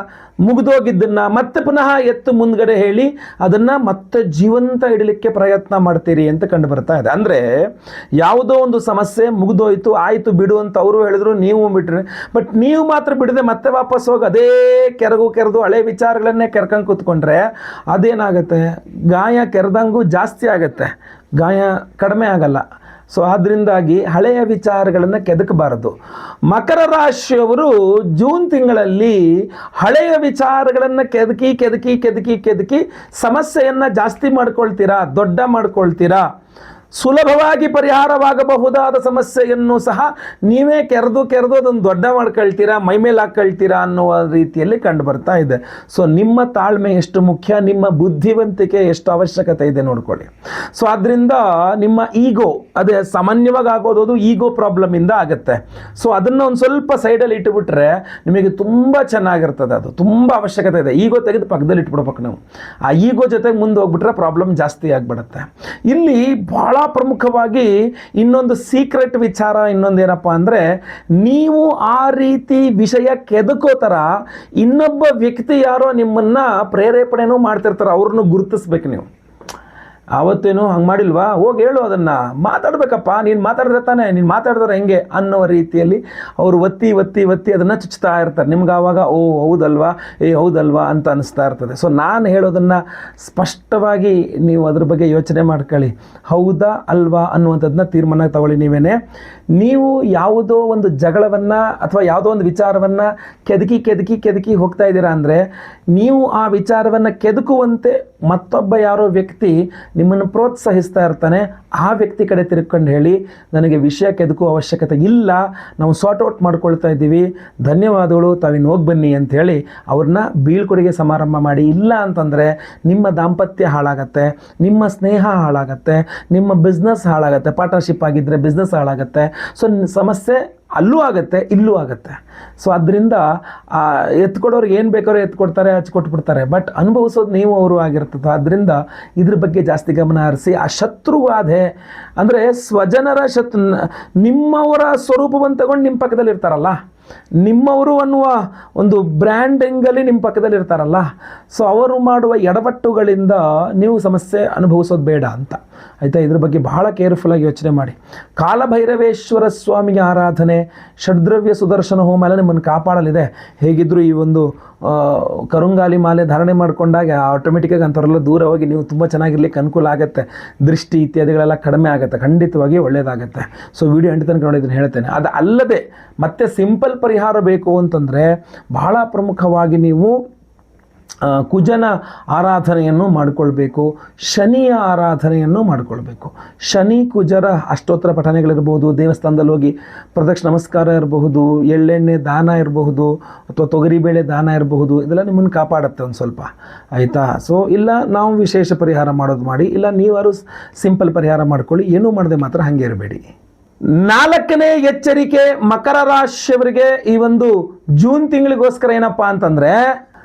ಮುಗಿದೋಗಿದ್ದನ್ನು ಮತ್ತೆ ಪುನಃ ಎತ್ತು ಮುಂದ್ಗಡೆ ಹೇಳಿ ಅದನ್ನು ಮತ್ತೆ ಜೀವಂತ ಇಡಲಿಕ್ಕೆ ಪ್ರಯತ್ನ ಮಾಡ್ತೀರಿ ಅಂತ ಕಂಡು ಬರ್ತಾ ಇದೆ. ಅಂದರೆ ಯಾವುದೋ ಒಂದು ಸಮಸ್ಯೆ ಮುಗಿದೋಯ್ತು, ಆಯಿತು ಬಿಡು ಅಂತ ಅವರು ಹೇಳಿದ್ರು, ನೀವು ಬಿಟ್ರಿ. ಬಟ್ ನೀವು ಮಾತ್ರ ಬಿಡದೆ ಮತ್ತೆ ವಾಪಸ್ ಹೋಗಿ ಅದೇ ಕೆರೆದು ಹಳೆ ವಿಚಾರಗಳನ್ನೇ ಕೆರ್ಕೊಂಡು ಕೂತ್ಕೊಂಡ್ರೆ ಅದೇನಾಗುತ್ತೆ, ಗಾಯ ಕೆರೆದಂಗೂ ಜಾಸ್ತಿ ಆಗುತ್ತೆ, ಗಾಯ ಕಡಿಮೆ ಆಗಲ್ಲ. ಸೊ ಅದರಿಂದಾಗಿ ಹಳೆಯ ವಿಚಾರಗಳನ್ನು ಕೆದಕಬಾರದು. ಮಕರ ರಾಶಿಯವರು ಜೂನ್ ತಿಂಗಳಲ್ಲಿ ಹಳೆಯ ವಿಚಾರಗಳನ್ನು ಕೆದಕಿ ಸಮಸ್ಯೆಯನ್ನು ಜಾಸ್ತಿ ಮಾಡ್ಕೊಳ್ತೀರಾ, ದೊಡ್ಡ ಮಾಡ್ಕೊಳ್ತೀರಾ. ಸುಲಭವಾಗಿ ಪರಿಹಾರವಾಗಬಹುದಾದ ಸಮಸ್ಯೆಯನ್ನು ಸಹ ನೀವೇ ಕೆರೆದು ಅದನ್ನು ದೊಡ್ಡ ಮಾಡ್ಕೊಳ್ತೀರಾ, ಮೈಮೇಲೆ ಹಾಕ್ಕೊಳ್ತೀರಾ ಅನ್ನುವ ರೀತಿಯಲ್ಲಿ ಕಂಡು ಬರ್ತಾ ಇದೆ. ಸೊ ನಿಮ್ಮ ತಾಳ್ಮೆ ಎಷ್ಟು ಮುಖ್ಯ, ನಿಮ್ಮ ಬುದ್ಧಿವಂತಿಕೆ ಎಷ್ಟು ಅವಶ್ಯಕತೆ ಇದೆ ನೋಡ್ಕೊಳ್ಳಿ. ಸೊ ಆದ್ದರಿಂದ ನಿಮ್ಮ ಈಗೋ, ಅದೇ ಸಾಮಾನ್ಯವಾಗಿ ಆಗೋದು ಈಗೋ ಪ್ರಾಬ್ಲಮಿಂದ ಆಗುತ್ತೆ. ಸೊ ಅದನ್ನು ಒಂದು ಸ್ವಲ್ಪ ಸೈಡಲ್ಲಿ ಇಟ್ಟುಬಿಟ್ರೆ ನಿಮಗೆ ತುಂಬ ಚೆನ್ನಾಗಿರ್ತದೆ. ಅದು ತುಂಬ ಅವಶ್ಯಕತೆ ಇದೆ. ಈಗೋ ತೆಗೆದು ಪಕ್ಕದಲ್ಲಿ ಇಟ್ಬಿಡ್ಬೇಕು ನಾವು. ಆ ಈಗೋ ಜೊತೆಗೆ ಮುಂದೆ ಹೋಗ್ಬಿಟ್ರೆ ಪ್ರಾಬ್ಲಮ್ ಜಾಸ್ತಿ ಆಗಿಬಿಡುತ್ತೆ. ಇಲ್ಲಿ ಭಾಳ ಪ್ರಮುಖವಾಗಿ ಇನ್ನೊಂದು ಸೀಕ್ರೆಟ್ ವಿಚಾರ ಇನ್ನೊಂದೇನಪ್ಪ ಅಂದರೆ, ನೀವು ಆ ರೀತಿ ವಿಷಯ ಕೆದಕೋ ಥರ ಇನ್ನೊಬ್ಬ ವ್ಯಕ್ತಿ ಯಾರೋ ನಿಮ್ಮನ್ನು ಪ್ರೇರೇಪಣೆನೂ ಮಾಡ್ತಿರ್ತಾರೆ, ಅವ್ರನ್ನು ಗುರುತಿಸ್ಬೇಕು ನೀವು. ಆವತ್ತೇನು ಹಂಗೆ ಮಾಡಿಲ್ವಾ, ಹೋಗಿ ಹೇಳು, ಅದನ್ನು ಮಾತಾಡಬೇಕಪ್ಪ, ನೀನು ಮಾತಾಡಿದ್ರೆ ತಾನೆ, ನೀನು ಮಾತಾಡಿದ್ರೆ ಹೆಂಗೆ ಅನ್ನೋ ರೀತಿಯಲ್ಲಿ ಅವರು ಒತ್ತಿ ಅದನ್ನು ಚುಚ್ತಾ ಇರ್ತಾರೆ. ನಿಮ್ಗೆ ಆವಾಗ ಓ ಹೌದಲ್ವಾ, ಹೌದಲ್ವಾ ಅಂತ ಅನಿಸ್ತಾ ಇರ್ತದೆ. ಸೊ ನಾನು ಹೇಳೋದನ್ನು ಸ್ಪಷ್ಟವಾಗಿ ನೀವು ಅದ್ರ ಬಗ್ಗೆ ಯೋಚನೆ ಮಾಡ್ಕೊಳ್ಳಿ. ಹೌದಾ ಅಲ್ವಾ ಅನ್ನುವಂಥದ್ದನ್ನ ತೀರ್ಮಾನ ತಗೊಳ್ಳಿ ನೀವೇನೆ. ನೀವು ಯಾವುದೋ ಒಂದು ಜಗಳವನ್ನು ಅಥವಾ ಯಾವುದೋ ಒಂದು ವಿಚಾರವನ್ನು ಕೆದಕಿ ಹೋಗ್ತಾ ಇದ್ದೀರಾ ಅಂದರೆ, ನೀವು ಆ ವಿಚಾರವನ್ನು ಕೆದಕುವಂತೆ ಮತ್ತೊಬ್ಬ ಯಾರೋ ವ್ಯಕ್ತಿ ನಿಮ್ಮನ್ನು ಪ್ರೋತ್ಸಾಹಿಸ್ತಾ ಇರ್ತಾನೆ. ಆ ವ್ಯಕ್ತಿ ಕಡೆ ತಿರ್ಕೊಂಡು ಹೇಳಿ, ನನಗೆ ವಿಷಯ ಕೆದಕುವ ಅವಶ್ಯಕತೆ ಇಲ್ಲ, ನಾವು ಸಾರ್ಟ್ ಔಟ್ ಮಾಡ್ಕೊಳ್ತಾ ಇದ್ದೀವಿ, ಧನ್ಯವಾದಗಳು, ತಾವಿನ್ನು ಹೋಗಿ ಬನ್ನಿ ಅಂಥೇಳಿ ಅವ್ರನ್ನ ಬೀಳ್ಕೊಡುಗೆ ಸಮಾರಂಭ ಮಾಡಿ. ಇಲ್ಲ ಅಂತಂದರೆ ನಿಮ್ಮ ದಾಂಪತ್ಯ ಹಾಳಾಗತ್ತೆ, ನಿಮ್ಮ ಸ್ನೇಹ ಹಾಳಾಗತ್ತೆ, ನಿಮ್ಮ ಬಿಸ್ನೆಸ್ ಹಾಳಾಗತ್ತೆ. ಪಾರ್ಟ್ನರ್ಶಿಪ್ ಆಗಿದ್ದರೆ ಬಿಸ್ನೆಸ್ ಹಾಳಾಗತ್ತೆ. ಸೊ ಸಮಸ್ಯೆ ಅಲ್ಲೂ ಆಗುತ್ತೆ, ಇಲ್ಲೂ ಆಗುತ್ತೆ. ಸೊ ಅದರಿಂದ ಎತ್ಕೊಡೋರಿಗೆ ಏನು ಬೇಕಾದ್ರೂ ಎತ್ಕೊಡ್ತಾರೆ, ಹಚ್ಕೊಟ್ಬಿಡ್ತಾರೆ. ಬಟ್ ಅನುಭವಿಸೋದು ನೀವು ಅವರು ಆಗಿರ್ತದೆ. ಆದ್ದರಿಂದ ಇದ್ರ ಬಗ್ಗೆ ಜಾಸ್ತಿ ಗಮನ ಹರಿಸಿ. ಆ ಶತ್ರುವಾದೆ ಅಂದರೆ ಸ್ವಜನರ ನಿಮ್ಮವರ ಸ್ವರೂಪವನ್ನು ತಗೊಂಡು ನಿಮ್ಮ ಪಕ್ಕದಲ್ಲಿ ಇರ್ತಾರಲ್ಲ, ನಿಮ್ಮವರು ಅನ್ನುವ ಒಂದು ಬ್ರ್ಯಾಂಡಿಂಗಲ್ಲಿ ನಿಮ್ಮ ಪಕ್ಕದಲ್ಲಿ ಇರ್ತಾರಲ್ಲ, ಸೊ ಅವರು ಮಾಡುವ ಎಡವಟ್ಟುಗಳಿಂದ ನೀವು ಸಮಸ್ಯೆ ಅನುಭವಿಸೋದು ಬೇಡ ಅಂತ ಆಯಿತಾ. ಇದ್ರ ಬಗ್ಗೆ ಬಹಳ ಕೇರ್ಫುಲ್ಲಾಗಿ ಯೋಚನೆ ಮಾಡಿ. ಕಾಲಭೈರವೇಶ್ವರ ಸ್ವಾಮಿಗೆ ಆರಾಧನೆ, ಷಡ್ದ್ರವ್ಯ ಸುದರ್ಶನ ಹೋಮ ಎಲ್ಲ ನಿಮ್ಮನ್ನು ಕಾಪಾಡಲಿದೆ. ಹೇಗಿದ್ದರೂ ಈ ಒಂದು ಕರುಂಗಾಲಿ ಮಾಲೆ ಧಾರಣೆ ಮಾಡಿಕೊಂಡಾಗ ಆಟೋಮೆಟಿಕ್ಕಾಗಿ ಅಂಥವರೆಲ್ಲ ದೂರ ಹೋಗಿ ನೀವು ತುಂಬ ಚೆನ್ನಾಗಿರ್ಲಿಕ್ಕೆ ಅನುಕೂಲ ಆಗುತ್ತೆ. ದೃಷ್ಟಿ ಇತ್ಯಾದಿಗಳೆಲ್ಲ ಕಡಿಮೆ ಆಗುತ್ತೆ, ಖಂಡಿತವಾಗಿ ಒಳ್ಳೆಯದಾಗುತ್ತೆ. ಸೊ ವಿಡಿಯೋ ಎಂಟು ತನಕ ನೋಡಿದ್ದೀನಿ ಹೇಳ್ತೇನೆ. ಅದು ಅಲ್ಲದೆ ಮತ್ತೆ ಸಿಂಪಲ್ ಪರಿಹಾರ ಬೇಕು ಅಂತಂದರೆ ಬಹಳ ಪ್ರಮುಖವಾಗಿ ನೀವು ಕುಜನ ಆರಾಧನೆಯನ್ನು ಮಾಡಿಕೊಳ್ಬೇಕು, ಶನಿಯ ಆರಾಧನೆಯನ್ನು ಮಾಡಿಕೊಳ್ಬೇಕು. ಶನಿ ಕುಜರ ಅಷ್ಟೋತ್ತರ ಪಠನೆಗಳಿರ್ಬೋದು, ದೇವಸ್ಥಾನದಲ್ಲಿ ಹೋಗಿ ಪ್ರದಕ್ಷಿಣ ನಮಸ್ಕಾರ ಇರಬಹುದು, ಎಳ್ಳೆಣ್ಣೆ ದಾನ ಇರಬಹುದು, ಅಥವಾ ತೊಗರಿಬೇಳೆ ದಾನ ಇರಬಹುದು, ಇದೆಲ್ಲ ನಿಮ್ಮನ್ನು ಕಾಪಾಡುತ್ತೆ ಒಂದು ಸ್ವಲ್ಪ ಆಯಿತಾ. ಸೊ ಇಲ್ಲ ನಾವು ವಿಶೇಷ ಪರಿಹಾರ ಮಾಡೋದು ಮಾಡಿ, ಇಲ್ಲ ನೀವಾರು ಸಿಂಪಲ್ ಪರಿಹಾರ ಮಾಡ್ಕೊಳ್ಳಿ. ಏನೂ ಮಾಡದೆ ಮಾತ್ರ ಹಾಗೆ ಇರಬೇಡಿ. 4ನೇ ಎಚ್ಚರಿಕೆ ಮಕರ ರಾಶಿಯವರಿಗೆ ಈ ಒಂದು ಜೂನ್ ತಿಂಗಳಿಗೋಸ್ಕರ ಏನಪ್ಪ ಅಂತಂದರೆ,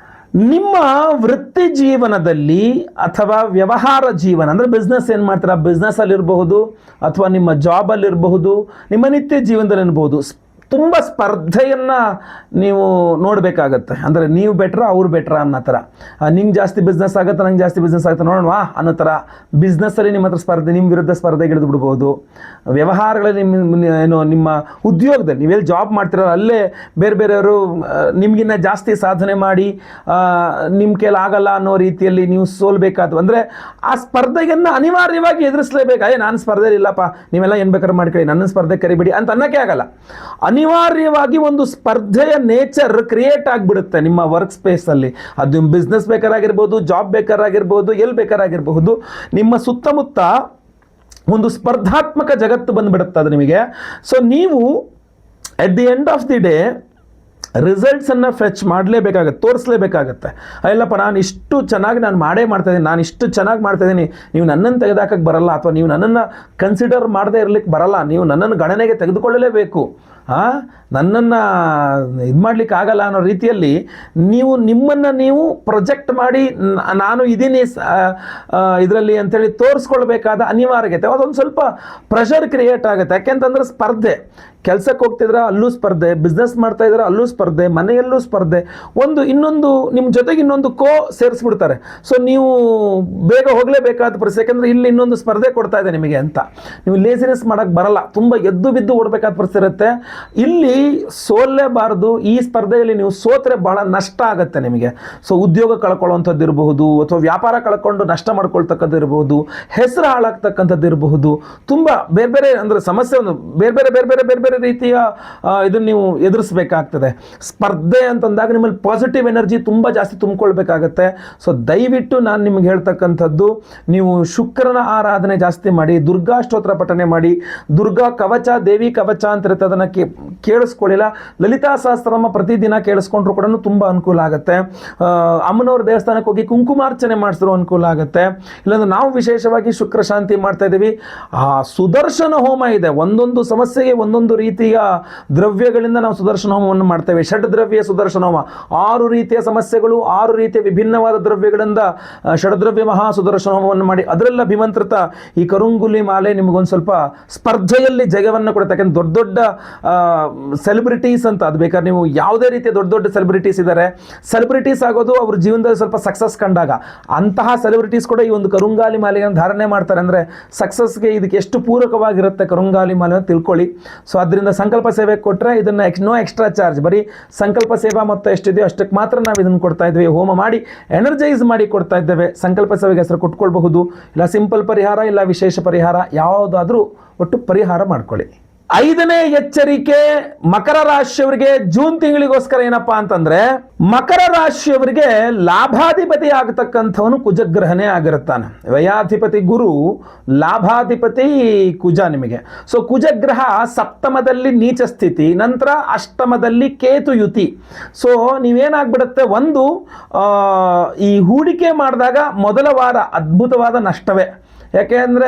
ನಿಮ್ಮ ವೃತ್ತಿ ಜೀವನದಲ್ಲಿ ಅಥವಾ ವ್ಯವಹಾರ ಜೀವನ ಅಂದರೆ ಬಿಸ್ನೆಸ್ ಏನು ಮಾಡ್ತೀರಾ, ಬಿಸ್ನೆಸ್ಸಲ್ಲಿರಬಹುದು ಅಥವಾ ನಿಮ್ಮ ಜಾಬಲ್ಲಿರಬಹುದು, ನಿಮ್ಮ ನಿತ್ಯ ಜೀವನದಲ್ಲಿ ಇರಬಹುದು, ತುಂಬ ಸ್ಪರ್ಧೆಯನ್ನು ನೀವು ನೋಡಬೇಕಾಗತ್ತೆ. ಅಂದರೆ ನೀವು ಬೆಟ್ರಾ ಅವ್ರು ಬೆಟ್ರಾ ಅನ್ನೋ ಥರ. ನಿಂಗೆ ಜಾಸ್ತಿ ಬಿಸ್ನೆಸ್ ಆಗುತ್ತೆ, ನಂಗೆ ಜಾಸ್ತಿ ಬಿಸ್ನೆಸ್ ಆಗುತ್ತೆ, ನೋಡೋಣ ಅನ್ನೋ ಥರ ಬಿಸ್ನೆಸ್ಸಲ್ಲಿ ನಿಮ್ಮ ಹತ್ರ ಸ್ಪರ್ಧೆ, ನಿಮ್ಮ ವಿರುದ್ಧ ಸ್ಪರ್ಧೆಗೆ ಇಳಿದು ಬಿಡ್ಬೋದು. ವ್ಯವಹಾರಗಳಲ್ಲಿ ನಿಮ್ಮ ಉದ್ಯೋಗದಲ್ಲಿ ನೀವೆಲ್ಲಿ ಜಾಬ್ ಮಾಡ್ತಿರೋ ಅಲ್ಲೇ ಬೇರೆ ಬೇರೆಯವರು ನಿಮಗಿನ್ನ ಜಾಸ್ತಿ ಸಾಧನೆ ಮಾಡಿ ನಿಮ್ಮ ಕೈಲಿ ಆಗಲ್ಲ ಅನ್ನೋ ರೀತಿಯಲ್ಲಿ ನೀವು ಸೋಲ್ಬೇಕಾದ್ರು. ಅಂದರೆ ಆ ಸ್ಪರ್ಧೆಯನ್ನು ಅನಿವಾರ್ಯವಾಗಿ ಎದುರಿಸಲೇಬೇಕು. ನಾನು ಸ್ಪರ್ಧೆಯಲ್ಲಿ ಇಲ್ಲಪ್ಪ, ನೀವೆಲ್ಲ ಏನು ಬೇಕಾದ್ರೂ ಮಾಡ್ಕೊಳ್ಳಿ, ನನ್ನ ಸ್ಪರ್ಧೆ ಕರಿಬೇಡಿ ಅಂತ ಅನ್ನೋಕ್ಕೆ ಆಗಲ್ಲ. ಅನಿವಾರ್ಯವಾಗಿ ಒಂದು ಸ್ಪರ್ಧೆಯ ನೇಚರ್ ಕ್ರಿಯೇಟ್ ಆಗಿಬಿಡುತ್ತೆ ನಿಮ್ಮ ವರ್ಕ್ ಸ್ಪೇಸಲ್ಲಿ. ಅದು ಬಿಸ್ನೆಸ್ ಬೇಕಾರಾಗಿರ್ಬೋದು, ಜಾಬ್ ಬೇಕಾರಾಗಿರ್ಬೋದು, ಎಲ್ಲಿ ಬೇಕಾರಾಗಿರಬಹುದು. ನಿಮ್ಮ ಸುತ್ತಮುತ್ತ ಒಂದು ಸ್ಪರ್ಧಾತ್ಮಕ ಜಗತ್ತು ಬಂದುಬಿಡುತ್ತೆ ಅದು ನಿಮಗೆ. ಸೊ ನೀವು at the end of the day ರಿಸಲ್ಟ್ಸನ್ನು ಫೆಚ್ ಮಾಡಲೇಬೇಕಾಗತ್ತೆ, ತೋರಿಸಲೇಬೇಕಾಗತ್ತೆ. ಇಲ್ಲಪ್ಪ ನಾನು ಇಷ್ಟು ಚೆನ್ನಾಗಿ ನಾನು ಮಾಡ್ತಾಯಿದ್ದೀನಿ, ನಾನು ಇಷ್ಟು ಚೆನ್ನಾಗಿ ಮಾಡ್ತಾಯಿದ್ದೀನಿ, ನೀವು ನನ್ನನ್ನು ತೆಗೆದಾಕಕ್ಕೆ ಬರಲ್ಲ, ಅಥವಾ ನೀವು ನನ್ನನ್ನು ಕನ್ಸಿಡರ್ ಮಾಡದೇ ಇರಲಿಕ್ಕೆ ಬರಲ್ಲ, ನೀವು ನನ್ನನ್ನು ಗಣನೆಗೆ ತೆಗೆದುಕೊಳ್ಳಲೇಬೇಕು, ನನ್ನನ್ನು ಇದು ಮಾಡಲಿಕ್ಕೆ ಆಗಲ್ಲ ಅನ್ನೋ ರೀತಿಯಲ್ಲಿ ನಿಮ್ಮನ್ನು ನೀವು ಪ್ರೊಜೆಕ್ಟ್ ಮಾಡಿ ನಾನು ಇದ್ದೀನಿ ಇದರಲ್ಲಿ ಅಂಥೇಳಿ ತೋರಿಸ್ಕೊಳ್ಬೇಕಾದ ಅನಿವಾರ್ಯತೆ. ಅದೊಂದು ಸ್ವಲ್ಪ ಪ್ರೆಷರ್ ಕ್ರಿಯೇಟ್ ಆಗುತ್ತೆ. ಯಾಕೆಂತಂದ್ರೆ ಸ್ಪರ್ಧೆ, ಕೆಲಸಕ್ಕೆ ಹೋಗ್ತಿದ್ರೆ ಅಲ್ಲೂ ಸ್ಪರ್ಧೆ, ಬಿಸ್ನೆಸ್ ಮಾಡ್ತಾಯಿದ್ರೆ ಅಲ್ಲೂ ಸ್ಪರ್ಧೆ, ಮನೆಯಲ್ಲೂ ಸ್ಪರ್ಧೆ, ಇನ್ನೊಂದು ನಿಮ್ಮ ಜೊತೆಗೆ ಇನ್ನೊಂದು ಸೇರಿಸ್ಬಿಡ್ತಾರೆ. ಸೊ ನೀವು ಬೇಗ ಹೋಗಲೇಬೇಕಾದ ಪರಿಸ್ಥಿತಿ. ಯಾಕೆಂದರೆ ಇಲ್ಲಿ ಇನ್ನೊಂದು ಸ್ಪರ್ಧೆ ಕೊಡ್ತಾ ಇದೆ ನಿಮಗೆ ಅಂತ. ನೀವು ಲೇಸಿನೆಸ್ ಮಾಡೋಕ್ಕೆ ಬರಲ್ಲ, ತುಂಬ ಎದ್ದು ಬಿದ್ದು ಓಡಬೇಕಾದ ಪರಿಸ್ಥಿತಿ ಇರುತ್ತೆ. ಇಲ್ಲಿ ಸೋಲ್ಲೇಬಾರದು. ಈ ಸ್ಪರ್ಧೆಯಲ್ಲಿ ನೀವು ಸೋತ್ರೆ ಬಹಳ ನಷ್ಟ ಆಗುತ್ತೆ ನಿಮಗೆ. ಸೊ ಉದ್ಯೋಗ ಕಳ್ಕೊಳ್ಳುವಂಥದ್ದು ಇರಬಹುದು, ಅಥವಾ ವ್ಯಾಪಾರ ಕಳ್ಕೊಂಡು ನಷ್ಟ ಮಾಡ್ಕೊಳ್ತಕ್ಕದ್ದು ಇರಬಹುದು, ಹೆಸರು ಹಾಳಾಗ್ತಕ್ಕಂಥದ್ದು ಇರಬಹುದು. ತುಂಬ ಬೇರೆ ಬೇರೆ ಅಂದರೆ ಸಮಸ್ಯೆ, ಒಂದು ಬೇರೆ ಬೇರೆ ಬೇರೆ ಬೇರೆ ಬೇರೆ ಬೇರೆ ರೀತಿಯ ಇದನ್ನು ನೀವು ಎದುರಿಸಬೇಕಾಗ್ತದೆ. ಸ್ಪರ್ಧೆ ಅಂತಂದಾಗ ನಿಮ್ಮಲ್ಲಿ ಪಾಸಿಟಿವ್ ಎನರ್ಜಿ ತುಂಬ ಜಾಸ್ತಿ ತುಂಬಿಕೊಳ್ಬೇಕಾಗತ್ತೆ. ಸೊ ದಯವಿಟ್ಟು ನಾನು ನಿಮ್ಗೆ ಹೇಳ್ತಕ್ಕಂಥದ್ದು, ನೀವು ಶುಕ್ರನ ಆರಾಧನೆ ಜಾಸ್ತಿ ಮಾಡಿ, ದುರ್ಗಾ ಸ್ತೋತ್ರ ಪಠನೆ ಮಾಡಿ, ದುರ್ಗಾ ಕವಚ, ದೇವಿ ಕವಚ ಅಂತ ಇರುತ್ತೆ, ಅದನ್ನು ಕೇಳಿಸ್ಕೊಳ್ಳಿಲ್ಲ, ಲಲಿತಾ ಸಹಸ್ರನಾಮ ಪ್ರತಿದಿನ ಕೇಳಿಸ್ಕೊಂಡ್ರು ಕೂಡ ತುಂಬ ಅನುಕೂಲ ಆಗುತ್ತೆ. ಅಮ್ಮನವ್ರ ದೇವಸ್ಥಾನಕ್ಕೆ ಹೋಗಿ ಕುಂಕುಮಾರ್ಚನೆ ಮಾಡಿಸಿದ್ರು ಅನುಕೂಲ ಆಗುತ್ತೆ. ಇಲ್ಲಾಂದ್ರೆ ನಾವು ವಿಶೇಷವಾಗಿ ಶುಕ್ರ ಶಾಂತಿ ಮಾಡ್ತಾ ಇದ್ದೀವಿ. ಸುದರ್ಶನ ಹೋಮ ಇದೆ, ಒಂದೊಂದು ಸಮಸ್ಯೆಗೆ ಒಂದೊಂದು ರೀತಿಯ ದ್ರವ್ಯಗಳಿಂದ ನಾವು ಸುದರ್ಶನ ಹೋಮವನ್ನು ಮಾಡ್ತೇವೆ. ಷಡ್ ದ್ರವ್ಯ ಸುದರ್ಶನ ಹೋಮ, 6 ರೀತಿಯ ಸಮಸ್ಯೆಗಳು, 6 ರೀತಿಯ ವಿಭಿನ್ನವಾದ ದ್ರವ್ಯಗಳಿಂದ ಷಡ್ದ್ರವ್ಯ ಮಹಾ ಸುದರ್ಶನ ಹೋಮವನ್ನು ಮಾಡಿ ಅದರೆಲ್ಲ ಅಭಿಮಂತ್ರಿತ ಈ ಕರುಂಗುಲಿ ಮಾಲೆ ನಿಮಗೊಂದು ಸ್ವಲ್ಪ ಸ್ಪರ್ಧೆಯಲ್ಲಿ ಜಯವನ್ನು ಕೊಡುತ್ತೆ. ಯಾಕೆಂದ್ರೆ ದೊಡ್ಡ ದೊಡ್ಡ ಸೆಲೆಬ್ರಿಟೀಸ್ ಅಂತ, ಅದು ಬೇಕಾದ್ರೆ ನೀವು ಯಾವುದೇ ರೀತಿಯ ದೊಡ್ಡ ದೊಡ್ಡ ಸೆಲೆಬ್ರಿಟೀಸ್ ಇದ್ದಾರೆ, ಸೆಲೆಬ್ರಿಟೀಸ್ ಆಗೋದು ಅವ್ರ ಜೀವನದಲ್ಲಿ ಸ್ವಲ್ಪ ಸಕ್ಸಸ್ ಕಂಡಾಗ. ಅಂತಹ ಸೆಲೆಬ್ರಿಟೀಸ್ ಕೂಡ ಈ ಒಂದು ಕರುಂಗಾಲಿ ಮಾಲೆಯನ್ನು ಧಾರಣೆ ಮಾಡ್ತಾರೆ. ಅಂದರೆ ಸಕ್ಸಸ್ಗೆ ಇದಕ್ಕೆ ಎಷ್ಟು ಪೂರಕವಾಗಿರುತ್ತೆ ಕರುಂಗಾಲಿ ಮಾಲೆ ಅಂತ ತಿಳ್ಕೊಳ್ಳಿ. ಸೊ ಅದರಿಂದ ಸಂಕಲ್ಪ ಸೇವೆ ಕೊಟ್ಟರೆ ಇದನ್ನು ನೋ ಎಕ್ಸ್ಟ್ರಾ ಚಾರ್ಜ್, ಬರೀ ಸಂಕಲ್ಪ ಸೇವಾ ಮೊತ್ತ ಎಷ್ಟಿದೆಯೋ ಅಷ್ಟಕ್ಕೆ ಮಾತ್ರ ನಾವು ಇದನ್ನು ಕೊಡ್ತಾ ಇದ್ವಿ. ಹೋಮ ಮಾಡಿ ಎನರ್ಜೈಸ್ ಮಾಡಿ ಕೊಡ್ತಾ ಇದ್ದೇವೆ. ಸಂಕಲ್ಪ ಸೇವೆಗೆ ಹೆಸರು ಕೊಟ್ಕೊಳ್ಬಹುದು, ಇಲ್ಲ ಸಿಂಪಲ್ ಪರಿಹಾರ, ಇಲ್ಲ ವಿಶೇಷ ಪರಿಹಾರ, ಯಾವುದಾದ್ರೂ ಒಟ್ಟು ಪರಿಹಾರ ಮಾಡ್ಕೊಳ್ಳಿ. 5ನೇ ಎಚ್ಚರಿಕೆ ಮಕರ ರಾಶಿಯವರಿಗೆ ಜೂನ್ ತಿಂಗಳಿಗೋಸ್ಕರ ಏನಪ್ಪಾ ಅಂತಂದ್ರೆ, ಮಕರ ರಾಶಿಯವರಿಗೆ ಲಾಭಾಧಿಪತಿ ಆಗತಕ್ಕಂಥವನು ಕುಜಗ್ರಹನೇ ಆಗಿರುತ್ತಾನೆ. ವ್ಯಯಾಧಿಪತಿ ಗುರು, ಲಾಭಾಧಿಪತಿ ಕುಜ ನಿಮಗೆ. ಸೊ ಕುಜಗ್ರಹ ಸಪ್ತಮದಲ್ಲಿ ನೀಚ ಸ್ಥಿತಿ, ನಂತರ ಅಷ್ಟಮದಲ್ಲಿ ಕೇತು ಯುತಿ. ಸೊ ನೀವೇನಾಗ್ಬಿಡುತ್ತೆ, ಒಂದು ಈ ಹೂಡಿಕೆ ಮಾಡಿದಾಗ ಮೊದಲ ವಾರ ಅದ್ಭುತವಾದ ನಷ್ಟವೇ. ಯಾಕೆ ಅಂದರೆ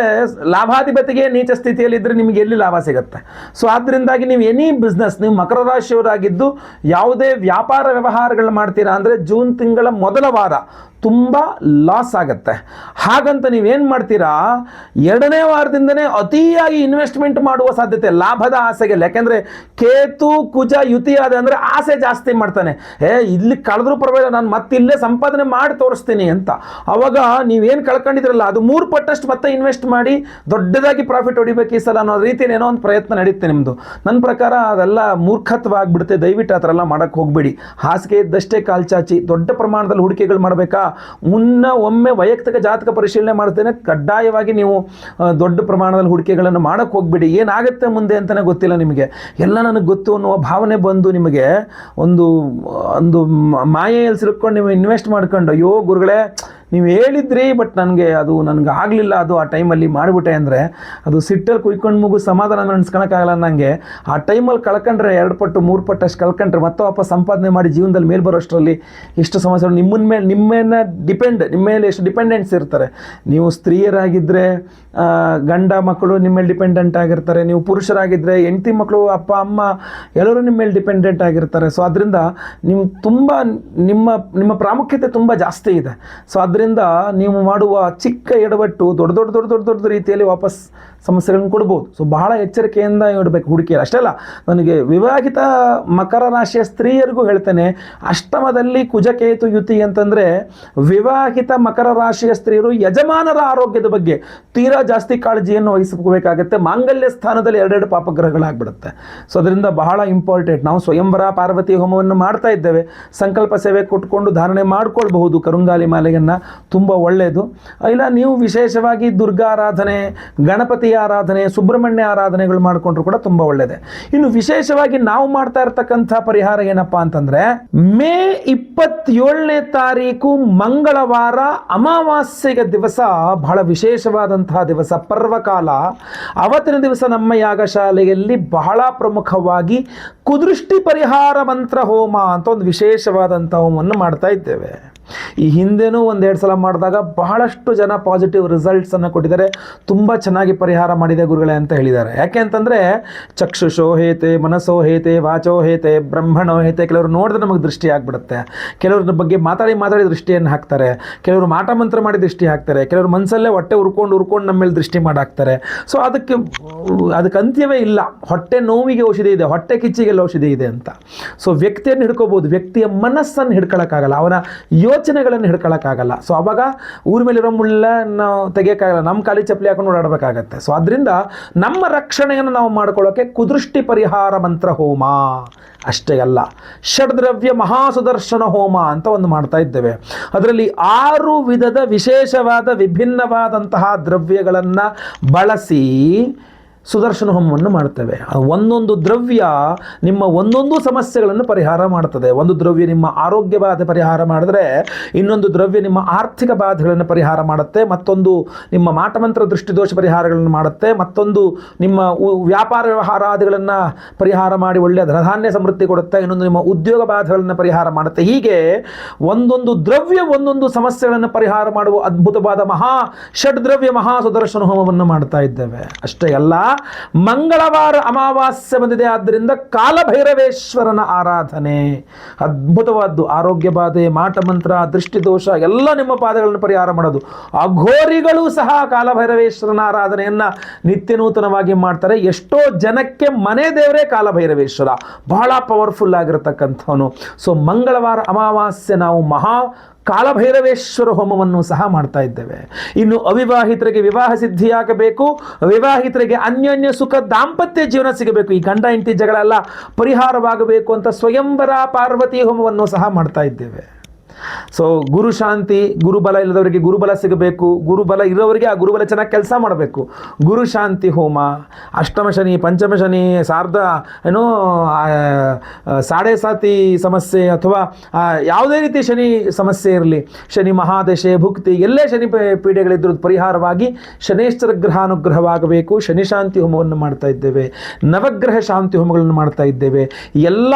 ಲಾಭಾಧಿಪತಿಗೆ ನೀಚ ಸ್ಥಿತಿಯಲ್ಲಿ ಇದ್ದರೆ ನಿಮಗೆ ಎಲ್ಲಿ ಲಾಭ ಸಿಗುತ್ತೆ. ಸೊ ಆದ್ದರಿಂದಾಗಿ ನೀವು ಎನಿ ಬಿಸ್ನೆಸ್, ನೀವು ಮಕರ ರಾಶಿಯವರಾಗಿದ್ದು ಯಾವುದೇ ವ್ಯಾಪಾರ ವ್ಯವಹಾರಗಳು ಮಾಡ್ತೀರಾ ಅಂದರೆ ಜೂನ್ ತಿಂಗಳ ಮೊದಲ ವಾರ ತುಂಬ ಲಾಸ್ ಆಗುತ್ತೆ. ಹಾಗಂತ ನೀವೇನು ಮಾಡ್ತೀರಾ, 2ನೇ ವಾರದಿಂದನೇ ಅತಿಯಾಗಿ ಇನ್ವೆಸ್ಟ್ಮೆಂಟ್ ಮಾಡುವ ಸಾಧ್ಯತೆ, ಲಾಭದ ಆಸೆಗೆ. ಯಾಕೆಂದರೆ ಕೇತು ಕುಜ ಯುತಿ ಆದ ಅಂದರೆ ಆಸೆ ಜಾಸ್ತಿ ಮಾಡ್ತಾನೆ. ಇಲ್ಲಿ ಕಳೆದ್ರೂ ಪರವಾಗಿಲ್ಲ, ನಾನು ಮತ್ತೆ ಇಲ್ಲೇ ಸಂಪಾದನೆ ಮಾಡಿ ತೋರಿಸ್ತೀನಿ ಅಂತ. ಅವಾಗ ನೀವೇನು ಕಳ್ಕೊಂಡಿದ್ರಲ್ಲ ಅದು 3 ಪಟ್ಟಷ್ಟು ಮತ್ತೆ ಇನ್ವೆಸ್ಟ್ ಮಾಡಿ ದೊಡ್ಡದಾಗಿ ಪ್ರಾಫಿಟ್ ಹೊಡಿಬೇಕು ಈ ಸಲ ಅನ್ನೋ ರೀತಿಯಲ್ಲಿ ಏನೋ ಒಂದು ಪ್ರಯತ್ನ ನಡೀತೆ ನಿಮ್ಮದು. ನನ್ನ ಪ್ರಕಾರ ಅದೆಲ್ಲ ಮೂರ್ಖತ್ವ ಆಗಿಬಿಡುತ್ತೆ. ದಯವಿಟ್ಟು ಆ ಥರ ಎಲ್ಲ ಮಾಡೋಕ್ಕೆ ಹೋಗಬೇಡಿ. ಹಾಸಿಗೆ ಇದ್ದಷ್ಟೇ ಕಾಲ್ಚಾಚಿ. ದೊಡ್ಡ ಪ್ರಮಾಣದಲ್ಲಿ ಹೂಡಿಕೆಗಳು ಮಾಡಬೇಕಾ, ಒಮ್ಮೆ ವೈಯಕ್ತಿಕ ಜಾತಕ ಪರಿಶೀಲನೆ ಮಾಡ್ತೇನೆ. ಕಡ್ಡಾಯವಾಗಿ ನೀವು ದೊಡ್ಡ ಪ್ರಮಾಣದಲ್ಲಿ ಹೂಡಿಕೆಗಳನ್ನು ಮಾಡೋಕ್ಕೆ ಹೋಗ್ಬಿಡಿ. ಏನಾಗುತ್ತೆ ಮುಂದೆ ಅಂತಲೇ ಗೊತ್ತಿಲ್ಲ ನಿಮಗೆ. ಎಲ್ಲ ನನಗೆ ಗೊತ್ತು ಅನ್ನುವ ಭಾವನೆ ಬಂದು ನಿಮಗೆ ಒಂದು ಮಾಯೆಯಲ್ಲಿ ಸಿಲ್ಕೊಂಡು ನೀವು ಇನ್ವೆಸ್ಟ್ ಮಾಡ್ಕೊಂಡು, ಅಯ್ಯೋ ಗುರುಗಳೇ ನೀವು ಹೇಳಿದ್ರಿ ಬಟ್ ನನಗೆ ಆಗಲಿಲ್ಲ, ಅದು ಆ ಟೈಮಲ್ಲಿ ಮಾಡಿಬಿಟ್ಟೆ ಅಂದರೆ ಅದು ಸಿಟ್ಟಲ್ಲಿ ಕುಯ್ಕೊಂಡು ಮುಗು ಸಮಾಧಾನ ನೆನೆಸ್ಕೊಳಕ್ಕಾಗಲ್ಲ. ನನಗೆ ಆ ಟೈಮಲ್ಲಿ ಕಳ್ಕೊಂಡ್ರೆ 2 ಪಟ್ಟು 3 ಪಟ್ಟು ಅಷ್ಟು ಕಳ್ಕೊಂಡ್ರೆ ಮತ್ತೆ ವಾಪಸ್ ಸಂಪಾದನೆ ಮಾಡಿ ಜೀವನದಲ್ಲಿ ಮೇಲೆ ಬರೋಷ್ಟರಲ್ಲಿ ಎಷ್ಟು ಸಮಸ್ಯೆಗಳು ನಿಮ್ಮ ಮೇಲೆ ಎಷ್ಟು ಡಿಪೆಂಡೆನ್ಸ್ ಇರ್ತಾರೆ. ನೀವು ಸ್ತ್ರೀಯರಾಗಿದ್ದರೆ ಗಂಡ ಮಕ್ಕಳು ನಿಮ್ಮ ಮೇಲೆ ಡಿಪೆಂಡೆಂಟ್ ಆಗಿರ್ತಾರೆ. ನೀವು ಪುರುಷರಾಗಿದ್ದರೆ ಹೆಂಡತಿ ಮಕ್ಕಳು ಅಪ್ಪ ಅಮ್ಮ ಎಲ್ಲರೂ ನಿಮ್ಮ ಮೇಲೆ ಡಿಪೆಂಡೆಂಟ್ ಆಗಿರ್ತಾರೆ. ಸೊ ಅದರಿಂದ ನೀವು ತುಂಬ ನಿಮ್ಮ ಪ್ರಾಮುಖ್ಯತೆ ತುಂಬ ಜಾಸ್ತಿ ಇದೆ. ಸೊ ಅದರಿಂದ ನೀವು ಮಾಡುವ ಚಿಕ್ಕ ಎಡವಟ್ಟು ದೊಡ್ಡ ರೀತಿಯಲ್ಲಿ ವಾಪಸ್ ಸಮಸ್ಯೆಗಳನ್ನು ಕೊಡ್ಬೋದು. ಸೊ ಬಹಳ ಎಚ್ಚರಿಕೆಯಿಂದ ಇಡಬೇಕು ಹೂಡಿಕೆಯಲ್ಲಿ. ಅಷ್ಟೇ ಅಲ್ಲ, ನನಗೆ ವಿವಾಹಿತ ಮಕರ ರಾಶಿಯ ಸ್ತ್ರೀಯರಿಗೂ ಹೇಳ್ತೇನೆ, ಅಷ್ಟಮದಲ್ಲಿ ಕುಜಕೇತು ಯುತಿ ಅಂತಂದರೆ ವಿವಾಹಿತ ಮಕರ ರಾಶಿಯ ಸ್ತ್ರೀಯರು ಯಜಮಾನರ ಆರೋಗ್ಯದ ಬಗ್ಗೆ ತೀರಾ ಜಾಸ್ತಿ ಕಾಳಜಿಯನ್ನು ವಹಿಸಬೇಕಾಗತ್ತೆ. ಮಾಂಗಲ್ಯ ಸ್ಥಾನದಲ್ಲಿ 2 ಪಾಪಗ್ರಹಗಳಾಗ್ಬಿಡುತ್ತೆ. ಸೊ ಅದರಿಂದ ಬಹಳ ಇಂಪಾರ್ಟೆಂಟ್. ನಾವು ಸ್ವಯಂವರ ಪಾರ್ವತಿ ಹೋಮವನ್ನು ಮಾಡ್ತಾ ಇದ್ದೇವೆ. ಸಂಕಲ್ಪ ಸೇವೆ ಕೊಟ್ಕೊಂಡು ಧಾರಣೆ ಮಾಡ್ಕೊಳ್ಬಹುದು ಕರುಂಗಾಲಿ ಮಾಲೆಯನ್ನು, ತುಂಬ ಒಳ್ಳೆಯದು. ಇಲ್ಲ ನೀವು ವಿಶೇಷವಾಗಿ ದುರ್ಗಾ ಆರಾಧನೆ, ಗಣಪತಿ ಆರಾಧನೆ, ಸುಬ್ರಹ್ಮಣ್ಯ ಆರಾಧನೆಗಳು ಮಾಡಿಕೊಂಡ್ರು ಕೂಡ ತುಂಬ ಒಳ್ಳೆಯದೇ. ಇನ್ನು ವಿಶೇಷವಾಗಿ ನಾವು ಮಾಡ್ತಾ ಇರ್ತಕ್ಕಂಥ ಪರಿಹಾರ ಏನಪ್ಪಾ ಅಂತಂದ್ರೆ, ಮೇ 27ನೇ ತಾರೀಕು ಮಂಗಳವಾರ ಅಮಾವಾಸ್ಯೆಯ ದಿವಸ ಬಹಳ ವಿಶೇಷವಾದಂತಹ ದಿವಸ, ಪರ್ವಕಾಲ. ಅವತ್ತಿನ ದಿವಸ ನಮ್ಮ ಯಾಗಶಾಲೆಯಲ್ಲಿ ಬಹಳ ಪ್ರಮುಖವಾಗಿ ಕುದೃಷ್ಟಿ ಪರಿಹಾರ ಮಂತ್ರ ಹೋಮ ಅಂತ ಒಂದು ವಿಶೇಷವಾದಂಥ ಹೋಮವನ್ನು ಮಾಡ್ತಾ ಇದ್ದೇವೆ. ಈ ಹಿಂದೆನೂ 1-2 ಸಲ ಮಾಡಿದಾಗ ಬಹಳಷ್ಟು ಜನ ಪಾಸಿಟಿವ್ ರಿಸಲ್ಟ್ಸನ್ನು ಕೊಟ್ಟಿದ್ದಾರೆ. ತುಂಬ ಚೆನ್ನಾಗಿ ಪರಿಹಾರ ಮಾಡಿದೆ ಗುರುಗಳೇ ಅಂತ ಹೇಳಿದ್ದಾರೆ. ಯಾಕೆ ಅಂತಂದರೆ ಚಕ್ಷುಷೋ ಹೇತೆ, ಮನಸ್ಸೋ ಹೇತೆ, ವಾಚೋ ಹೇತೆ, ಬ್ರಹ್ಮಣೋ ಹೇತೆ. ಕೆಲವರು ನೋಡಿದ್ರೆ ನಮಗೆ ದೃಷ್ಟಿ ಆಗಿಬಿಡುತ್ತೆ. ಕೆಲವ್ರ ಬಗ್ಗೆ ಮಾತಾಡಿ ದೃಷ್ಟಿಯನ್ನು ಹಾಕ್ತಾರೆ. ಕೆಲವರು ಮಾಟ ಮಂತ್ರ ಮಾಡಿ ದೃಷ್ಟಿ ಹಾಕ್ತಾರೆ. ಕೆಲವರು ಮನಸ್ಸಲ್ಲೇ ಹೊಟ್ಟೆ ಉರ್ಕೊಂಡು ನಮ್ಮ ಮೇಲೆ ದೃಷ್ಟಿ ಮಾಡಾಕ್ತಾರೆ. ಸೊ ಅದಕ್ಕೆ ಅಂತ್ಯವೇ ಇಲ್ಲ. ಹೊಟ್ಟೆ ನೋವಿಗೆ ಔಷಧಿ ಇದೆ, ಹೊಟ್ಟೆ ಕಿಚ್ಚಿಗೆಲ್ಲ ಔಷಧಿ ಇದೆ ಅಂತ. ಸೊ ವ್ಯಕ್ತಿಯನ್ನು ಹಿಡ್ಕೋಬೋದು, ವ್ಯಕ್ತಿಯ ಮನಸ್ಸನ್ನು ಹಿಡ್ಕೊಳ್ಳೋಕ್ಕಾಗಲ್ಲ, ಅವನ ಯೋಚನೆಗಳನ್ನು ಹಿಡ್ಕೊಳ್ಳೋಕ್ಕಾಗಲ್ಲ. ಸೊ ಅವಾಗ ಊರ ಮೇಲಿರೋ ಮುಳ್ಳನ್ನು ತೆಗಿಯೋಕ್ಕಾಗಲ್ಲ, ನಮ್ಮ ಕಾಲಿ ಚಪ್ಪಲಿ ಹಾಕೊಂಡು ಓಡಾಡಬೇಕಾಗತ್ತೆ. ಸೊ ಅದರಿಂದ ನಮ್ಮ ರಕ್ಷಣೆಯನ್ನು ನಾವು ಮಾಡ್ಕೊಳ್ಳೋಕ್ಕೆ ಕುದೃಷ್ಟಿ ಪರಿಹಾರ ಮಂತ್ರ ಹೋಮ ಅಷ್ಟೇ ಅಲ್ಲ, ಷಡ್ದ್ರವ್ಯ ಮಹಾಸುದರ್ಶನ ಹೋಮ ಅಂತ ಒಂದು ಮಾಡ್ತಾ ಇದ್ದೇವೆ. ಅದರಲ್ಲಿ 6 ವಿಧದ ವಿಶೇಷವಾದ ವಿಭಿನ್ನವಾದಂತಹ ದ್ರವ್ಯಗಳನ್ನು ಬಳಸಿ ಸುದರ್ಶನ ಹೋಮವನ್ನು ಮಾಡ್ತೇವೆ. ಒಂದೊಂದು ದ್ರವ್ಯ ನಿಮ್ಮ ಒಂದೊಂದು ಸಮಸ್ಯೆಗಳನ್ನು ಪರಿಹಾರ ಮಾಡ್ತದೆ. ಒಂದು ದ್ರವ್ಯ ನಿಮ್ಮ ಆರೋಗ್ಯ ಬಾಧೆ ಪರಿಹಾರ ಮಾಡಿದ್ರೆ, ಇನ್ನೊಂದು ದ್ರವ್ಯ ನಿಮ್ಮ ಆರ್ಥಿಕ ಬಾಧೆಗಳನ್ನು ಪರಿಹಾರ ಮಾಡುತ್ತೆ, ಮತ್ತೊಂದು ನಿಮ್ಮ ಮಾಟಮಂತ್ರ ದೃಷ್ಟಿದೋಷ ಪರಿಹಾರಗಳನ್ನು ಮಾಡುತ್ತೆ, ಮತ್ತೊಂದು ನಿಮ್ಮ ವ್ಯಾಪಾರ ವ್ಯವಹಾರಾದಿಗಳನ್ನು ಪರಿಹಾರ ಮಾಡಿ ಒಳ್ಳೆಯ ಧನಧಾನ್ಯ ಸಮೃದ್ಧಿ ಕೊಡುತ್ತೆ, ಇನ್ನೊಂದು ನಿಮ್ಮ ಉದ್ಯೋಗ ಬಾಧೆಗಳನ್ನು ಪರಿಹಾರ ಮಾಡುತ್ತೆ. ಹೀಗೆ ಒಂದೊಂದು ದ್ರವ್ಯ ಒಂದೊಂದು ಸಮಸ್ಯೆಗಳನ್ನು ಪರಿಹಾರ ಮಾಡುವ ಅದ್ಭುತವಾದ ಷಡ್ದ್ರವ್ಯ ಮಹಾ ಸುದರ್ಶನ ಹೋಮವನ್ನು ಮಾಡ್ತಾ ಇದ್ದೇವೆ. ಅಷ್ಟೇ ಅಲ್ಲ, ಮಂಗಳವಾರ ಅಮಾವಾಸ್ಯೆ ಬಂದಿದೆ, ಆದ್ದರಿಂದ ಕಾಲಭೈರವೇಶ್ವರನ ಆರಾಧನೆ ಅದ್ಭುತವಾದ್ದು. ಆರೋಗ್ಯ ಬಾಧೆ, ಮಾಟಮಂತ್ರ, ದೃಷ್ಟಿದೋಷ ಎಲ್ಲ ನಿಮ್ಮ ಪಾದಗಳನ್ನು ಪರಿಹಾರ ಮಾಡೋದು. ಅಘೋರಿಗಳು ಸಹ ಕಾಲಭೈರವೇಶ್ವರನ ಆರಾಧನೆಯನ್ನ ನಿತ್ಯ ನೂತನವಾಗಿ ಮಾಡ್ತಾರೆ. ಎಷ್ಟೋ ಜನಕ್ಕೆ ಮನೆ ದೇವರೇ ಕಾಲಭೈರವೇಶ್ವರ, ಬಹಳ ಪವರ್ಫುಲ್ ಆಗಿರತಕ್ಕಂಥವನು. ಸೊ ಮಂಗಳವಾರ ಅಮಾವಾಸ್ಯೆ ನಾವು ಕಾಲಭೈರವೇಶ್ವರ ಹೋಮವನ್ನು ಸಹ ಮಾಡ್ತಾ ಇದ್ದೇವೆ. ಇನ್ನು ಅವಿವಾಹಿತರಿಗೆ ವಿವಾಹ ಸಿದ್ಧಿಯಾಗಬೇಕು, ವಿವಾಹಿತರಿಗೆ ಅನ್ಯೋನ್ಯ ಸುಖ ದಾಂಪತ್ಯ ಜೀವನ ಸಿಗಬೇಕು, ಈ ಗಂಡ ಹೆಂಡತಿ ಜಗಳೆಲ್ಲ ಪರಿಹಾರವಾಗಬೇಕು ಅಂತ ಸ್ವಯಂವರ ಪಾರ್ವತಿ ಹೋಮವನ್ನು ಸಹ ಮಾಡ್ತಾ ಇದ್ದೇವೆ. ಸೊ ಗುರು ಶಾಂತಿ, ಗುರುಬಲ ಇಲ್ಲದವರಿಗೆ ಗುರುಬಲ ಸಿಗಬೇಕು, ಗುರುಬಲ ಇರೋವರಿಗೆ ಆ ಗುರುಬಲ ಚೆನ್ನಾಗಿ ಕೆಲಸ ಮಾಡಬೇಕು. ಗುರು ಶಾಂತಿ ಹೋಮ, ಅಷ್ಟಮ ಶನಿ, ಪಂಚಮ ಶನಿ, ಸಾಡೆ ಸಾತಿ ಸಮಸ್ಯೆ ಅಥವಾ ಯಾವುದೇ ರೀತಿ ಶನಿ ಸಮಸ್ಯೆ ಇರಲಿ, ಶನಿ ಮಹಾದಶೆ ಭುಕ್ತಿ ಎಲ್ಲೇ ಶನಿ ಪೀಡೆಗಳಿದ್ರೂ ಪರಿಹಾರವಾಗಿ ಶನೇಶ್ವರ ಗ್ರಹಾನುಗ್ರಹವಾಗಬೇಕು. ಶನಿ ಶಾಂತಿ ಹೋಮವನ್ನು ಮಾಡ್ತಾ ಇದ್ದೇವೆ, ನವಗ್ರಹ ಶಾಂತಿ ಹೋಮಗಳನ್ನು ಮಾಡ್ತಾ ಇದ್ದೇವೆ. ಎಲ್ಲ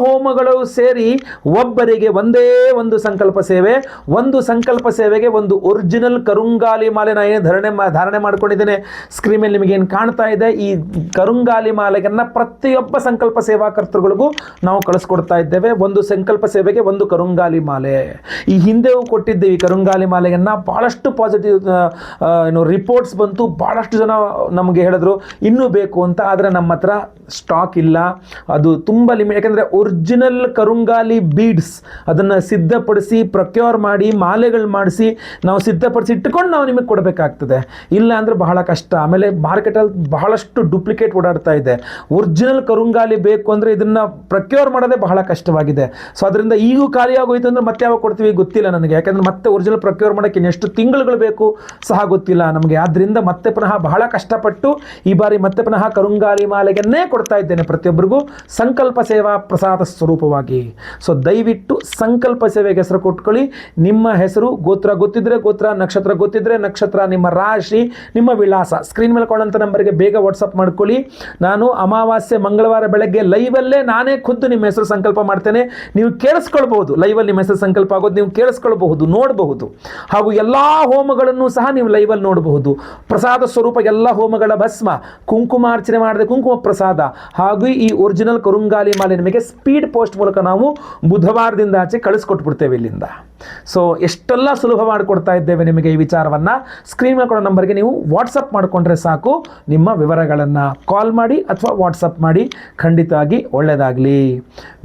ಹೋಮಗಳು ಸೇರಿ ಒಬ್ಬರಿಗೆ ಒಂದೇ ಒಂದು ಸಂಕಲ್ಪ ಸೇವೆ. ಒಂದು ಸಂಕಲ್ಪ ಸೇವೆಗೆ ಒಂದು ಒರಿಜಿನಲ್ ಕರುಂಗಾಲಿ ಮಾಲೆ ನಾನು ಏನು ಧಾರಣೆ ಮಾಡ್ಕೊಂಡಿದ್ದೇನೆ, ಸ್ಕ್ರೀನ್ ಮೇಲೆ ನಿಮಗೆ ಏನು ಕಾಣ್ತಾ ಇದೆ, ಈ ಕರುಂಗಾಲಿ ಮಾಲೆಗನ್ನ ಪ್ರತಿಯೊಬ್ಬ ಸಂಕಲ್ಪ ಸೇವಾಕರ್ತರುಗಳಿಗೂ ನಾವು ಕಳಿಸ್ಕೊಡ್ತಾ ಇದ್ದೇವೆ. ಒಂದು ಸಂಕಲ್ಪ ಸೇವೆಗೆ ಒಂದು ಕರುಂಗಾಲಿ ಮಾಲೆ. ಈ ಹಿಂದೆಯೂ ಕೊಟ್ಟಿದ್ದೇವೆ ಈ ಕರುಂಗಾಲಿ ಮಾಲೆಗನ್ನ, ಬಹಳಷ್ಟು ಪಾಸಿಟಿವ್ ರಿಪೋರ್ಟ್ಸ್ ಬಂತು. ಬಹಳಷ್ಟು ಜನ ನಮಗೆ ಹೇಳಿದ್ರು ಇನ್ನೂ ಬೇಕು ಅಂತ. ಆದರೆ ನಮ್ಮ ಹತ್ರ ಸ್ಟಾಕ್ ಇಲ್ಲ, ಅದು ತುಂಬ ಲಿಮಿಟ್. ಯಾಕಂದರೆ ಒರಿಜಿನಲ್ ಕರುಂಗಾಲಿ ಬೀಡ್ಸ್ ಅದನ್ನು ಸಿದ್ಧಪಡಿಸಿ ಪ್ರೊಕ್ಯೂರ್ ಮಾಡಿ ಮಾಲೆಗಳು ಮಾಡಿಸಿ ನಾವು ಸಿದ್ಧಪಡಿಸಿ ಇಟ್ಟುಕೊಂಡು ನಾವು ನಿಮಗೆ ಕೊಡಬೇಕಾಗ್ತದೆ. ಇಲ್ಲ ಅಂದರೆ ಬಹಳ ಕಷ್ಟ. ಆಮೇಲೆ ಮಾರ್ಕೆಟಲ್ಲಿ ಬಹಳಷ್ಟು ಡೂಪ್ಲಿಕೇಟ್ ಓಡಾಡ್ತಾ ಇದೆ. ಒರಿಜಿನಲ್ ಕರುಂಗಾಲಿ ಬೇಕು ಅಂದರೆ ಇದನ್ನು ಪ್ರೊಕ್ಯೂರ್ ಮಾಡೋದೇ ಬಹಳ ಕಷ್ಟವಾಗಿದೆ. ಸೊ ಅದರಿಂದ ಈಗೂ ಖಾಲಿ ಆಗೋಯ್ತು ಅಂದರೆ ಮತ್ತೆ ಯಾವಾಗ ಕೊಡ್ತೀವಿ ಗೊತ್ತಿಲ್ಲ ನನಗೆ. ಯಾಕಂದರೆ ಮತ್ತೆ ಒರಿಜಿನಲ್ ಪ್ರೊಕ್ಯೂರ್ ಮಾಡೋಕ್ಕೆ ಇನ್ನೆಷ್ಟು ತಿಂಗಳುಗಳು ಬೇಕು ಸಹ ಗೊತ್ತಿಲ್ಲ ನಮಗೆ. ಆದ್ದರಿಂದ ಮತ್ತೆ ಪುನಃ ಬಹಳ ಕಷ್ಟಪಟ್ಟು ಈ ಬಾರಿ ಮತ್ತೆ ಪುನಃ ಕರುಂಗಾಲಿ ಮಾಲೆಗನ್ನೇ ಕೊಡ್ತಾ ಇದ್ದೇನೆ ಪ್ರತಿಯೊಬ್ಬರಿಗೂ ಸಂಕಲ್ಪ ಸೇವಾ ಪ್ರಸಾದ ಸ್ವರೂಪವಾಗಿ. ಸೊ ದಯವಿಟ್ಟು ಸಂಕಲ್ಪ ಸೇವೆಗೆ ಹೆಸರು ಕೊಟ್ಕೊಳ್ಳಿ. ನಿಮ್ಮ ಹೆಸರು, ಗೋತ್ರ ಗೊತ್ತಿದ್ರೆ ಗೋತ್ರ, ನಕ್ಷತ್ರ ಗೊತ್ತಿದ್ರೆ ನಕ್ಷತ್ರ, ನಿಮ್ಮ ರಾಶಿ, ನಿಮ್ಮ ವಿಳಾಸ ಸ್ಕ್ರೀನ್ ಮೇಲೆ ಕೊಡೋಂಥ ನಂಬರ್ಗೆ ಬೇಗ ವಾಟ್ಸಪ್ ಮಾಡ್ಕೊಳ್ಳಿ. ನಾನು ಅಮಾವಾಸ್ಯೆ ಮಂಗಳವಾರ ಬೆಳಗ್ಗೆ ಲೈವಲ್ಲೇ ನಾನೇ ಖುದ್ದು ನಿಮ್ಮ ಹೆಸರು ಸಂಕಲ್ಪ ಮಾಡ್ತೇನೆ. ನೀವು ಕೇಳಿಸ್ಕೊಳ್ಬಹುದು, ಲೈವಲ್ಲಿ ನಿಮ್ಮ ಹೆಸರು ಸಂಕಲ್ಪ ಆಗೋದು ನೀವು ಕೇಳಿಸ್ಕೊಳ್ಬಹುದು, ನೋಡಬಹುದು. ಹಾಗೂ ಎಲ್ಲ ಹೋಮಗಳನ್ನು ಸಹ ನೀವು ಲೈವಲ್ಲಿ ನೋಡಬಹುದು. ಪ್ರಸಾದ ಸ್ವರೂಪ ಎಲ್ಲ ಹೋಮಗಳ ಭಸ್ಮ, ಕುಂಕುಮಾರ್ಚನೆ ಮಾಡಿದ ಕುಂಕುಮ ಪ್ರಸಾದ ಹಾಗೂ ಈ ಒರಿಜಿನಲ್ ಕರುಂಗಾಲಿ ಮಾಲೆ ನಿಮಗೆ ಸ್ಪೀಡ್ ಪೋಸ್ಟ್ ಮೂಲಕ ನಾವು ಬುಧವಾರದಿಂದ ಆಚೆ ಕಳಿಸ್ಕೊಟ್ಬಿಡ್ತೇವೆ ಇಲ್ಲಿಂದ. ಸೊ ಎಷ್ಟೆಲ್ಲ ಸುಲಭ ಮಾಡಿಕೊಡ್ತಾ ಇದ್ದೇವೆ ನಿಮಗೆ. ಈ ವಿಚಾರವನ್ನು ಸ್ಕ್ರೀನ್ ಮೇಲೆ ಕೊಡೋ ನಂಬರ್ಗೆ ನೀವು ವಾಟ್ಸಪ್ ಮಾಡಿಕೊಂಡ್ರೆ ಸಾಕು. ನಿಮ್ಮ ವಿವರಗಳನ್ನು ಕಾಲ್ ಮಾಡಿ ಅಥವಾ ವಾಟ್ಸಪ್ ಮಾಡಿ. ಖಂಡಿತವಾಗಿ ಒಳ್ಳೆಯದಾಗಲಿ.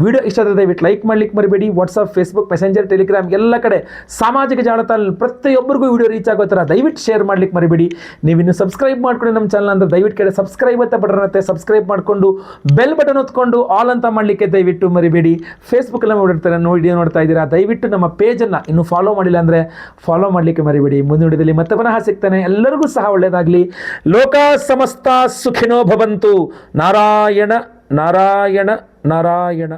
ವಿಡಿಯೋ ಇಷ್ಟ ಆದರೆ ದಯವಿಟ್ಟು ಲೈಕ್ ಮಾಡಲಿಕ್ಕೆ ಮರಿಬೇಡಿ. ವಾಟ್ಸಪ್, ಫೇಸ್ಬುಕ್, ಮೆಸೆಂಜರ್, ಟೆಲಿಗ್ರಾಮ್ ಎಲ್ಲ ಕಡೆ ಸಾಮಾಜಿಕ ಜಾಲತಾಣದಲ್ಲಿ ಪ್ರತಿಯೊಬ್ಬರಿಗೂ ವಿಡಿಯೋ ರೀಚ್ ಆಗೋ ಥರ ದಯವಿಟ್ಟು ಶೇರ್ ಮಾಡಲಿಕ್ಕೆ ಮರಿಬೇಡಿ. ನೀವಿನ್ನು ಸಬ್ಸ್ಕ್ರೈಬ್ ಮಾಡ್ಕೊಂಡು ನಮ್ಮ ಚಾನಲ್ ಅಂದರೆ ದಯವಿಟ್ಟು ಕಡೆ ಸಬ್ಸ್ಕ್ರೈಬ್ ಅಂತ ಬಟನ್ ಇರುತ್ತೆ, ಸಬ್ಸ್ಕ್ರೈಬ್ ಮಾಡಿಕೊಂಡು ಬೆಲ್ ಬಟನ್ ಹೊತ್ಕೊಂಡು ಆಲ್ ಅಂತ ಮಾಡಲಿಕ್ಕೆ ದಯವಿಟ್ಟು ಮರಿಬೇಡಿ. ಫೇಸ್ಬುಕ್ಕಲ್ಲಿ ವಿಡಿಯೋ ನೋಡ್ತಾ ಇದ್ದೀರಾ, ದಯವಿಟ್ಟು ನಮ್ಮ ಪೇಜನ್ನು ಇನ್ನೂ ಫಾಲೋ ಮಾಡಿಲ್ಲ ಅಂದರೆ ಫಾಲೋ ಮಾಡಲಿಕ್ಕೆ ಮರಿಬೇಡಿ. ಮುಂದಿನ ವಿಡಿಯೋದಲ್ಲಿ ಮತ್ತೆ ಪುನಃ ಸಿಗ್ತಾನೆ. ಎಲ್ಲರಿಗೂ ಸಹ ಒಳ್ಳೆಯದಾಗಲಿ. ಲೋಕ ಸಮಸ್ತ ಸುಖಿನೋ ಭವಂತು. ನಾರಾಯಣ ನಾರಾಯಣ ನಾರಾಯಣ.